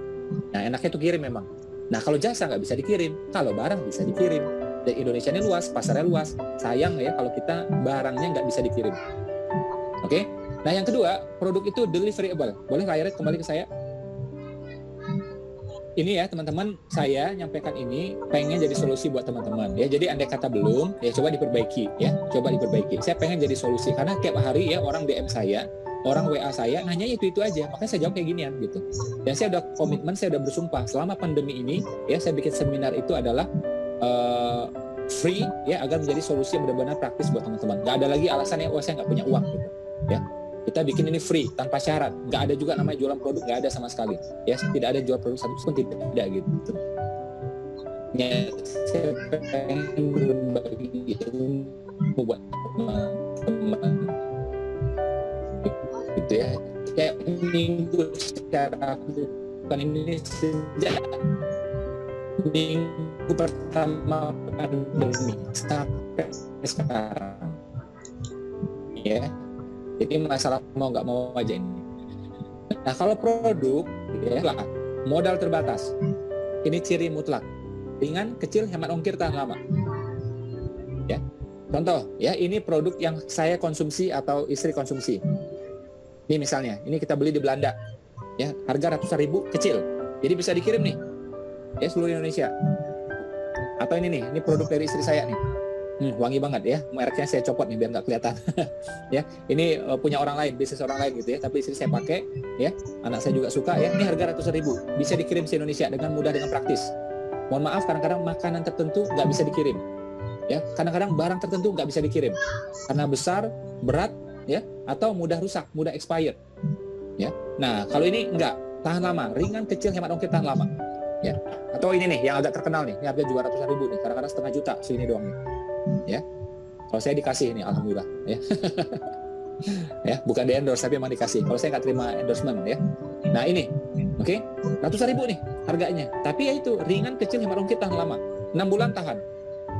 Nah, enaknya itu kirim memang. Nah, kalau jasa nggak bisa dikirim, kalau barang bisa dikirim. Dan Indonesia ini luas, pasarnya luas. Sayang ya kalau kita barangnya nggak bisa dikirim. Oke? Nah, yang kedua, produk itu deliverable. Boleh layarnya kembali ke saya? Ini ya teman-teman, saya nyampaikan ini pengen jadi solusi buat teman-teman ya. Jadi andai kata belum, ya coba diperbaiki ya, coba diperbaiki. Saya pengen jadi solusi karena tiap hari ya orang DM saya, orang WA saya nanya itu aja, makanya saya jawab kayak ginian gitu. Dan saya udah komitmen, saya udah bersumpah selama pandemi ini ya, saya bikin seminar itu adalah free ya, agar menjadi solusi yang benar-benar praktis buat teman-teman. Gak ada lagi alasannya, oh saya nggak punya uang gitu ya. Kita bikin ini free, tanpa syarat. Nggak ada juga namanya jualan produk, nggak ada sama sekali. Ya, tidak ada jual produk satu pun tidak ada gitu. Ya, saya pengen berbagi ilmu buat teman-teman. Gitu ya. Kayak minggu secara bukan ini sejak minggu pertama pandemi sampai sekarang. Ya. Jadi masalah mau nggak mau aja ini. Nah, kalau produk, ya lah, modal terbatas. Ini ciri mutlak. Ringan, kecil, hemat ongkir, tahan lama. Ya, contoh, ya ini produk yang saya konsumsi atau istri konsumsi. Ini misalnya, ini kita beli di Belanda. Ya, harga ratusan ribu, kecil. Jadi bisa dikirim nih, ya seluruh Indonesia. Atau ini produk dari istri saya nih. Wangi banget ya, mereknya saya copot nih biar nggak kelihatan. Ya, ini punya orang lain, bisnis orang lain gitu ya, tapi istri saya pakai ya, anak saya juga suka ya. Ini harga ratusan ribu, bisa dikirim se Indonesia dengan mudah, dengan praktis. Mohon maaf, kadang-kadang makanan tertentu nggak bisa dikirim ya, kadang-kadang barang tertentu nggak bisa dikirim karena besar, berat ya, atau mudah rusak, mudah expired ya. Nah, kalau ini nggak, tahan lama, ringan, kecil, hemat ongkir, tahan lama ya. Atau ini nih yang agak terkenal nih, ini harga juga ratusan ribu nih, kadang-kadang 1,5 juta segini doang nih ya. Kalau saya dikasih ini, alhamdulillah ya. Ya, bukan di endorse tapi emang dikasih. Kalau saya nggak terima endorsement ya. Nah ini, oke, ratusan ribu nih harganya. Tapi ya itu ringan, kecil, hemat ongkir, tahan lama. 6 bulan tahan,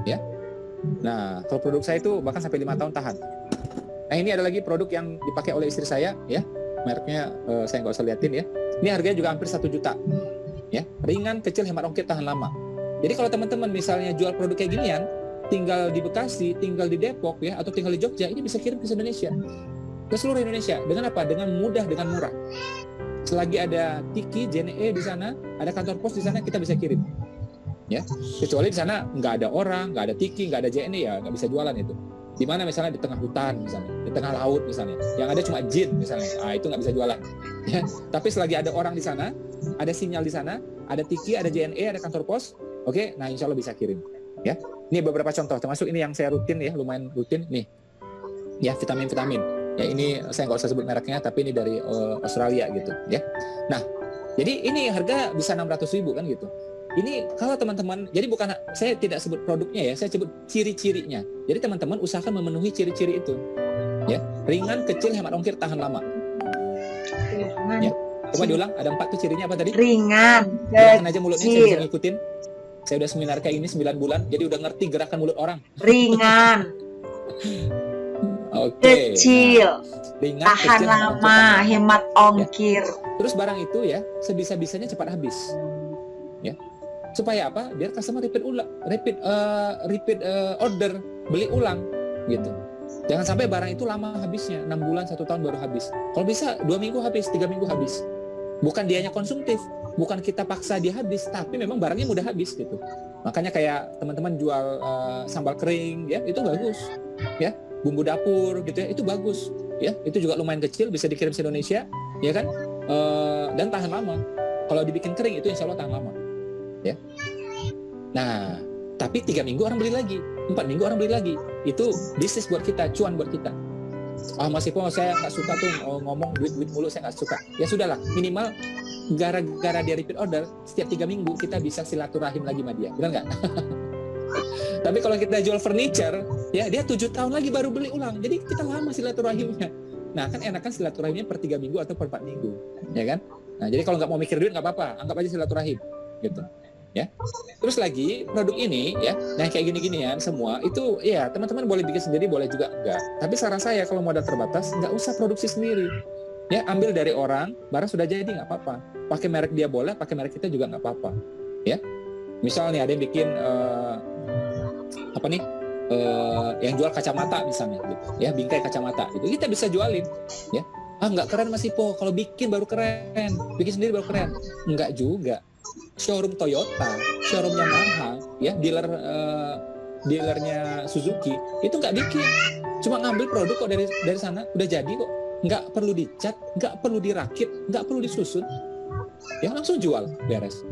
ya. Nah, kalau produk saya itu bahkan sampai 5 tahun tahan. Nah ini ada lagi produk yang dipakai oleh istri saya, ya. Mereknya saya nggak usah liatin ya. Ini harganya juga hampir 1 juta, ya. Ringan, kecil, hemat ongkir, tahan lama. Jadi kalau teman-teman misalnya jual produk kayak ginian, tinggal di Bekasi, tinggal di Depok ya, atau tinggal di Jogja, ini bisa kirim ke Indonesia, ke seluruh Indonesia. Dengan apa? Dengan mudah, dengan murah. Selagi ada Tiki, JNE di sana, ada kantor pos di sana, kita bisa kirim. Ya, kecuali di sana nggak ada orang, nggak ada Tiki, nggak ada JNE, ya nggak bisa jualan itu. Di mana misalnya di tengah hutan misalnya, di tengah laut misalnya, yang ada cuma jin misalnya, itu nggak bisa jualan. Ya, tapi selagi ada orang di sana, ada sinyal di sana, ada Tiki, ada JNE, ada kantor pos, oke, nah insya Allah bisa kirim. Ya, ini beberapa contoh, termasuk ini yang saya rutin ya, lumayan rutin nih. Ya, vitamin-vitamin. Ya, ini saya nggak usah sebut mereknya, tapi ini dari Australia gitu. Ya, nah, jadi ini harga bisa 600.000 kan gitu. Ini kalau teman-teman, jadi bukan saya tidak sebut produknya ya, saya sebut ciri-cirinya. Jadi teman-teman usahakan memenuhi ciri-ciri itu. Ya, ringan, kecil, hemat ongkir, tahan lama. Ya, coba diulang. Ada 4 tuh cirinya apa tadi? Ringan, Gerakan aja mulutnya saya bisa kecil, ngikutin. Saya udah seminar kayak ini 9 bulan, jadi udah ngerti gerakan mulut orang. ringan, Oke. kecil, Nah, ringan, tahan kecil, lama, hemat ongkir. Terus barang itu ya sebisa-bisanya cepat habis. Ya. Supaya apa? Biar customer repeat order, beli ulang gitu. Jangan sampai barang itu lama habisnya, 6 bulan, 1 tahun baru habis. Kalau bisa 2 minggu habis, 3 minggu habis. Bukan dianya konsumtif, bukan kita paksa dia habis, tapi memang barangnya mudah habis gitu. Makanya kayak teman-teman jual sambal kering, ya itu bagus, ya bumbu dapur gitu ya itu bagus, ya itu juga lumayan kecil, bisa dikirim ke Indonesia, ya kan, dan tahan lama. Kalau dibikin kering itu insya Allah tahan lama, ya. Nah, tapi 3 minggu orang beli lagi, 4 minggu orang beli lagi, itu bisnis buat kita, cuan buat kita. Mas Ipo, saya nggak suka tuh ngomong duit mulu, saya nggak suka. Ya sudahlah, minimal gara-gara dia repeat order, setiap 3 minggu kita bisa silaturahim lagi sama dia, benar nggak? Tapi kalau kita jual furniture, ya dia 7 tahun lagi baru beli ulang, jadi kita lama silaturahimnya. Nah kan enakan silaturahimnya per 3 minggu atau per 4 minggu, ya kan? Nah jadi kalau nggak mau mikir duit nggak apa-apa, anggap aja silaturahim, gitu. ya. Terus lagi produk ini ya, nah kayak gini-ginian semua itu ya teman-teman boleh bikin sendiri, boleh juga enggak. Tapi saran saya kalau modal terbatas nggak usah produksi sendiri. Ya, ambil dari orang, barang sudah jadi nggak apa-apa. Pakai merek dia boleh, pakai merek kita juga nggak apa-apa. Ya, misalnya ada yang bikin yang jual kacamata misalnya, gitu. Ya, bingkai kacamata, gitu. Kita bisa jualin, ya. Nggak keren Mas Ipo, kalau bikin baru keren, bikin sendiri baru keren. Nggak juga. Showroom Toyota, showroom Yamaha, ya, dealernya Suzuki, itu nggak bikin. Cuma ngambil produk kok dari sana, udah jadi kok. Nggak perlu dicat, nggak perlu dirakit, nggak perlu disusun, ya langsung jual, beres.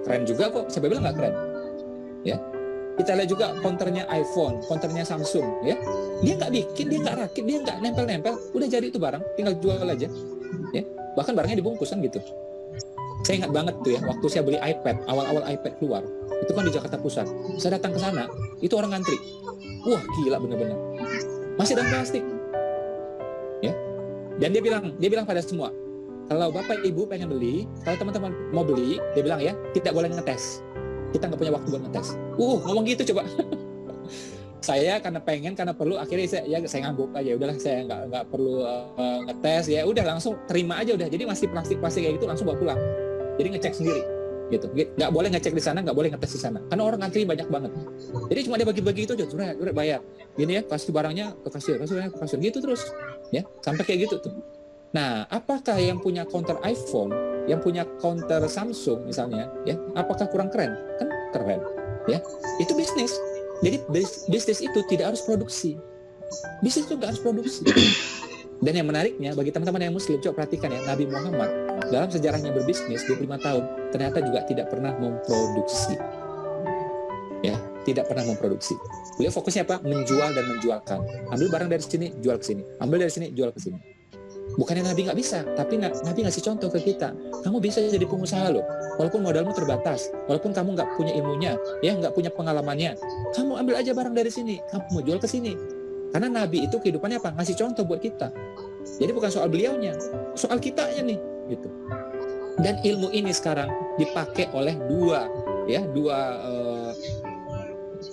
Keren juga kok, siapa bilang nggak keren? Ya, kita lihat juga counternya iPhone, counternya Samsung, ya, dia nggak bikin, dia nggak rakit, dia nggak nempel-nempel, udah jadi itu barang, tinggal jual aja, ya. Bahkan barangnya dibungkus kan gitu. Saya ingat banget tuh ya, waktu saya beli iPad, awal-awal iPad keluar, itu kan di Jakarta Pusat. Saya datang ke sana, itu orang ngantri. Wah, gila bener-bener. Masih dalam plastik. Ya. Dan dia bilang pada semua, kalau Bapak Ibu pengen beli, kalau teman-teman mau beli, dia bilang ya, tidak boleh ngetes. Kita nggak punya waktu buat ngetes. Ngomong gitu coba. Saya karena perlu, akhirnya saya ngangguk aja. Udahlah, saya nggak perlu ngetes. Ya udah langsung terima aja udah. Jadi masih plastik kayak gitu langsung bawa pulang. Jadi ngecek sendiri, gitu. Nggak boleh ngecek di sana, nggak boleh ngetes di sana. Karena orang ngantri banyak banget. Jadi cuma dia bagi-bagi itu aja, sudah bayar. Gini ya, kasih barangnya ke kasir gitu terus, ya sampai kayak gitu tuh. Nah, apakah yang punya counter iPhone, yang punya counter Samsung misalnya, ya, apakah kurang keren? Kan keren, ya. Itu bisnis. Jadi bisnis itu tidak harus produksi. Bisnis itu nggak harus produksi. Dan yang menariknya bagi teman-teman yang Muslim, coba perhatikan ya, Nabi Muhammad dalam sejarahnya berbisnis 25 tahun ternyata juga tidak pernah memproduksi. Ya, tidak pernah memproduksi. Beliau fokusnya apa? Menjual dan menjualkan. Ambil barang dari sini, jual ke sini. Ambil dari sini, jual ke sini. Bukannya Nabi nggak bisa, tapi Nabi ngasih contoh ke kita. Kamu bisa jadi pengusaha loh, walaupun modalmu terbatas, walaupun kamu nggak punya ilmunya, ya nggak punya pengalamannya. Kamu ambil aja barang dari sini, kamu mau jual ke sini. Karena Nabi itu kehidupannya apa? Ngasih contoh buat kita. Jadi bukan soal beliaunya, soal kitanya nih, gitu. Dan ilmu ini sekarang dipakai oleh dua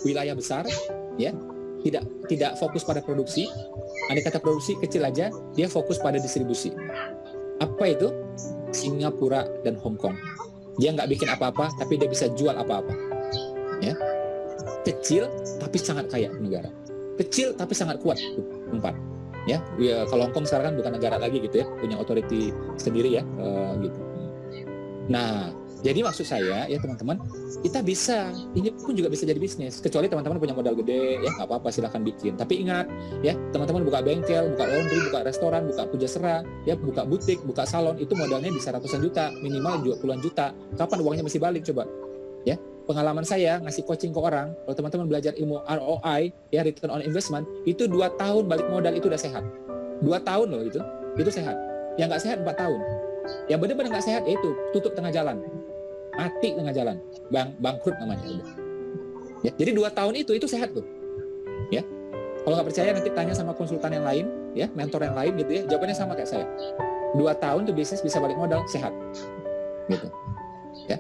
wilayah besar, ya, tidak fokus pada produksi. Andai kata produksi kecil aja, dia fokus pada distribusi. Apa itu? Singapura dan Hong Kong. Dia nggak bikin apa-apa, tapi dia bisa jual apa-apa. Ya, kecil tapi sangat kaya negara. Kecil tapi sangat kuat. 4. Ya, kalau Hong Kong sekarang kan bukan negara lagi gitu ya, punya otoriti sendiri ya, gitu. Nah, jadi maksud saya ya teman-teman, kita bisa, ini pun juga bisa jadi bisnis. Kecuali teman-teman punya modal gede, ya nggak apa-apa, silahkan bikin. Tapi ingat, ya teman-teman buka bengkel, buka laundry, buka restoran, buka pujasera, ya buka butik, buka salon, itu modalnya bisa ratusan juta, minimal juga puluhan juta. Kapan uangnya mesti balik coba? Ya, pengalaman saya ngasih coaching ke orang, kalau teman-teman belajar ilmu ROI, ya return on investment, itu 2 tahun balik modal itu udah sehat. 2 tahun loh itu sehat. Yang nggak sehat 4 tahun. Yang benar-benar nggak sehat itu tutup tengah jalan. Mati tengah jalan, bangkrut namanya udah. Ya, jadi 2 tahun itu sehat tuh. Ya, kalau nggak percaya nanti tanya sama konsultan yang lain, ya mentor yang lain gitu ya, jawabannya sama kayak saya. 2 tahun tuh bisnis bisa balik modal sehat, gitu. Ya.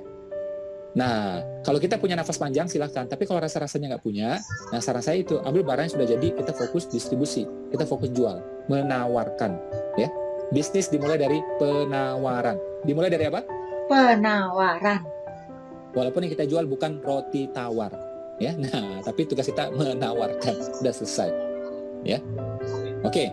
Nah, kalau kita punya nafas panjang silahkan, tapi kalau rasa-rasanya nggak punya, nah saran saya itu ambil barang yang sudah jadi, kita fokus distribusi, kita fokus jual, menawarkan, ya. Bisnis dimulai dari penawaran. Dimulai dari apa? Penawaran. Walaupun yang kita jual bukan roti tawar, ya. Nah, tapi tugas kita menawarkan. Udah selesai, ya. Oke.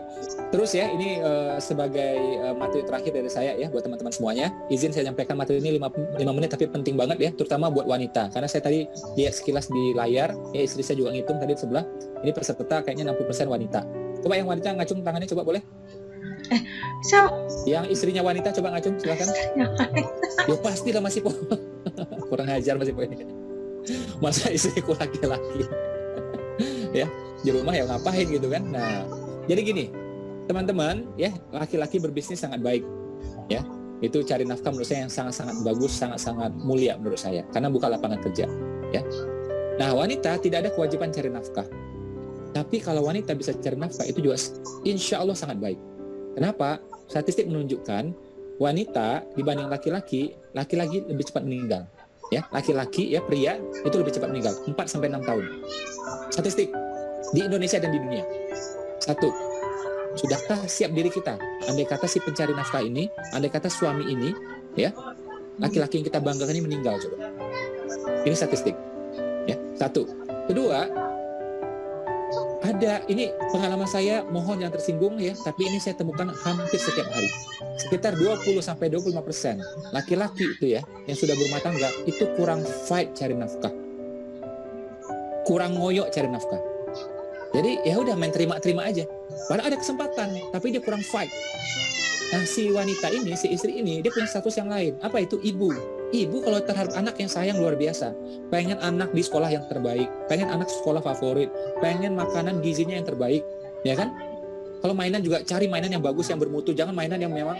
Terus ya, ini sebagai materi terakhir dari saya ya buat teman-teman semuanya. Izin saya nyampaikan materi ini 5 menit tapi penting banget ya, terutama buat wanita. Karena saya tadi lihat sekilas di layar, ya istri saya juga ngitung tadi di sebelah. Ini peserta kayaknya 60% wanita. Coba yang wanita ngacung tangannya coba boleh? Yang istrinya wanita coba ngacung silakan. Ya pasti lah masih kurang ajar masih ini. Masa istriku laki-laki. Ya, di rumah ya ngapain gitu kan. Nah, jadi gini, teman-teman ya, laki-laki berbisnis sangat baik. Ya, itu cari nafkah menurut saya yang sangat-sangat bagus, sangat-sangat mulia menurut saya karena buka lapangan kerja, ya. Nah, wanita tidak ada kewajiban cari nafkah. Tapi kalau wanita bisa cari nafkah itu juga insya Allah sangat baik. Kenapa? Statistik menunjukkan wanita dibanding laki-laki lebih cepat meninggal. Ya, laki-laki ya pria itu lebih cepat meninggal, 4 sampai 6 tahun. Statistik di Indonesia dan di dunia. 1. Sudahkah siap diri kita? Andai kata si pencari nafkah ini, andai kata suami ini, ya, laki-laki yang kita banggakan ini meninggal, coba. Ini statistik. Ya, 1. Kedua, ada ini pengalaman saya, mohon jangan tersinggung ya, tapi ini saya temukan hampir setiap hari. Sekitar 20-25% laki-laki itu ya, yang sudah berumah tangga itu kurang fight cari nafkah. Kurang ngoyok cari nafkah. Jadi ya udah main terima-terima aja. Padahal ada kesempatan, tapi dia kurang fight. Nah, si wanita ini, si istri ini, dia punya status yang lain. Apa itu? Ibu. Ibu kalau terhadap anak yang sayang luar biasa. Pengen anak di sekolah yang terbaik, pengen anak sekolah favorit, pengen makanan gizinya yang terbaik, ya kan? Kalau mainan juga cari mainan yang bagus, yang bermutu, jangan mainan yang memang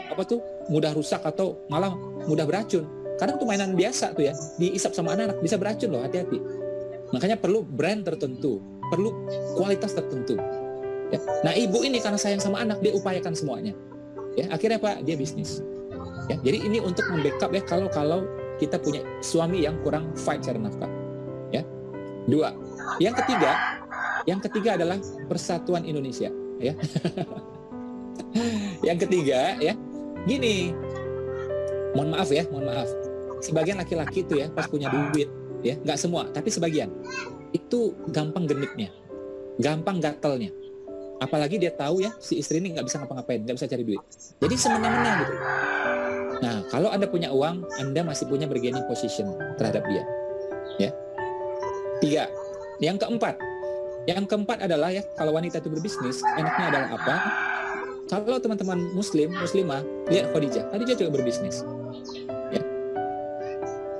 mudah rusak atau malah mudah beracun. Kadang tuh mainan biasa tuh ya, diisap sama anak bisa beracun loh, hati-hati. Makanya perlu brand tertentu, perlu kualitas tertentu. Ya. Nah, ibu ini karena sayang sama anak, dia upayakan semuanya. Ya, akhirnya apa? Dia bisnis. Ya, jadi ini untuk membackup ya kalau kita punya suami yang kurang fight cari nafkah. Ya. 2. Yang ketiga adalah persatuan Indonesia. Ya. Yang ketiga ya, gini. Mohon maaf. Sebagian laki-laki itu ya pas punya duit, ya nggak semua, tapi sebagian itu gampang genitnya, gampang gatelnya. Apalagi dia tahu ya si istri ini nggak bisa ngapa-ngapain, nggak bisa cari duit. Jadi semena-mena gitu. Nah, kalau Anda punya uang, Anda masih punya bargaining position terhadap dia. Ya. 3. Yang keempat adalah ya, kalau wanita itu berbisnis, enaknya adalah apa? Kalau teman-teman muslimah, lihat Khadijah juga berbisnis. Ya.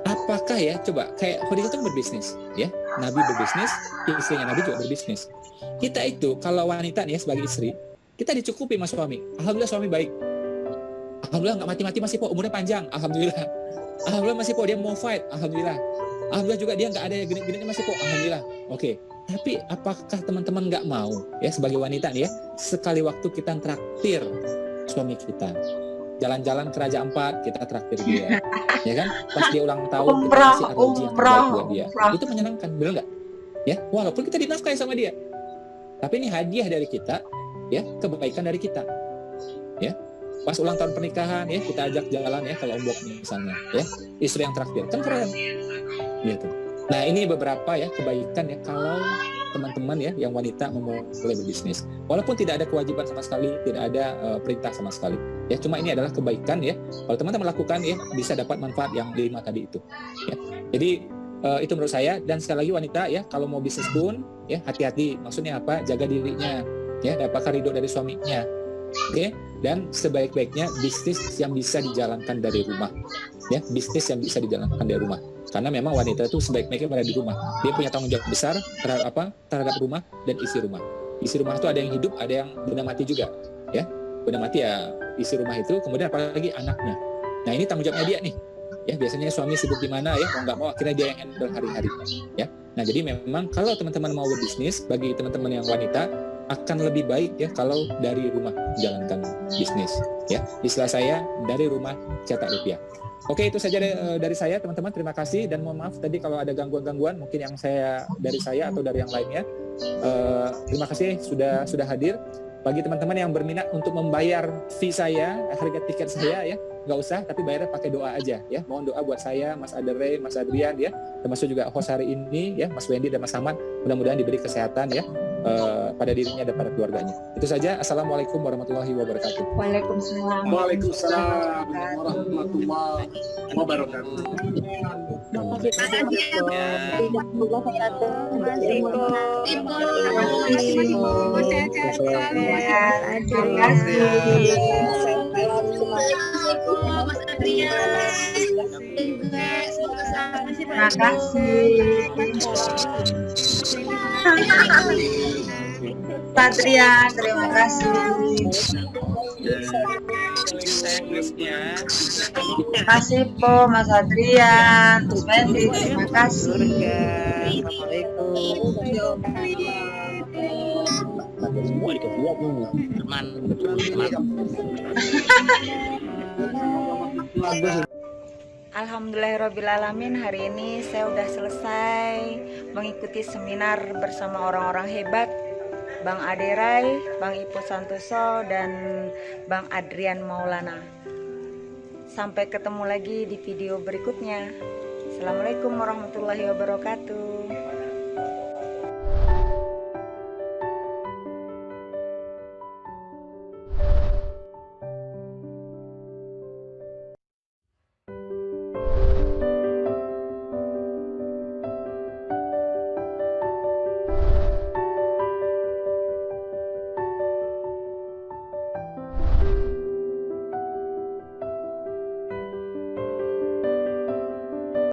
Apakah ya, coba kayak Khadijah itu berbisnis, ya. Nabi berbisnis, istrinya Nabi juga berbisnis. Kita itu kalau wanita nih ya, sebagai istri, kita dicukupi mas suami. Alhamdulillah suami baik. Alhamdulillah nggak mati-mati masih po, umurnya panjang. Alhamdulillah masih po, dia mau fight. Alhamdulillah juga dia nggak ada genit-genitnya masih po. Alhamdulillah. Oke. Tapi apakah teman-teman nggak mau ya sebagai wanita nih ya, sekali waktu kita traktir suami kita, jalan-jalan ke Raja Ampat kita traktir dia, ya kan? Pas dia ulang tahun kita kasih arloji yang terbaik buat dia. Itu menyenangkan, benar nggak? Ya, walaupun kita dinafkahi sama dia, tapi ini hadiah dari kita, ya, kebaikan dari kita, ya. Pas ulang tahun pernikahan ya kita ajak jalan ya ke Lombok misalnya, ya, istri yang traktir, kan keren, gitu. Nah, ini beberapa ya kebaikan ya kalau teman-teman ya yang wanita memulai berbisnis. Walaupun tidak ada kewajiban sama sekali, tidak ada perintah sama sekali. Ya, cuma ini adalah kebaikan ya. Kalau teman-teman lakukan ya bisa dapat manfaat yang 5 tadi itu. Ya. Jadi itu menurut saya, dan sekali lagi wanita ya kalau mau bisnis pun ya hati-hati. Maksudnya apa? Jaga dirinya. Ya, dapatkan ridho dari suaminya. Oke, dan sebaik-baiknya bisnis yang bisa dijalankan dari rumah. Ya, bisnis yang bisa dijalankan dari rumah. Karena memang wanita itu sebaik-baiknya berada di rumah. Dia punya tanggung jawab besar terhadap apa? Terhadap rumah dan isi rumah. Isi rumah itu ada yang hidup, ada yang benda mati juga. Ya, benda mati ya isi rumah itu, kemudian apalagi anaknya. Nah, ini tanggung jawabnya dia nih. Ya, biasanya suami sibuk di mana ya, mau nggak mau akhirnya dia yang handle hari-hari. Ya, nah jadi memang kalau teman-teman mau berbisnis, bagi teman-teman yang wanita akan lebih baik ya kalau dari rumah menjalankan bisnis. Ya, istilah saya dari rumah cetak rupiah. Oke, itu saja dari saya teman-teman, terima kasih dan mohon maaf tadi kalau ada gangguan-gangguan mungkin yang dari saya atau dari yang lainnya. Terima kasih sudah hadir. Bagi teman-teman yang berminat untuk membayar fee saya, harga tiket saya ya, nggak usah, tapi bayarnya pakai doa aja ya. Mohon doa buat saya, Mas Adere, Mas Adrian ya, termasuk juga host hari ini ya, Mas Wendy dan Mas Ahmad. Mudah-mudahan diberi kesehatan ya pada dirinya dan pada keluarganya. Itu saja. Assalamualaikum warahmatullahi wabarakatuh. Waalaikumsalam. Waalaikumsalam warahmatullahi wabarakatuh. Terima kasih. Patrian, terima kasih. Terima kasih Po, Mas Adrian, Mas Wendy, terima kasih. Semua dikasih lihat nih. Teman. Alhamdulillahirrabbilalamin, hari ini saya udah selesai mengikuti seminar bersama orang-orang hebat, Bang Aderai, Bang Ipo Santoso, dan Bang Adrian Maulana. Sampai ketemu lagi di video berikutnya. Assalamualaikum warahmatullahi wabarakatuh.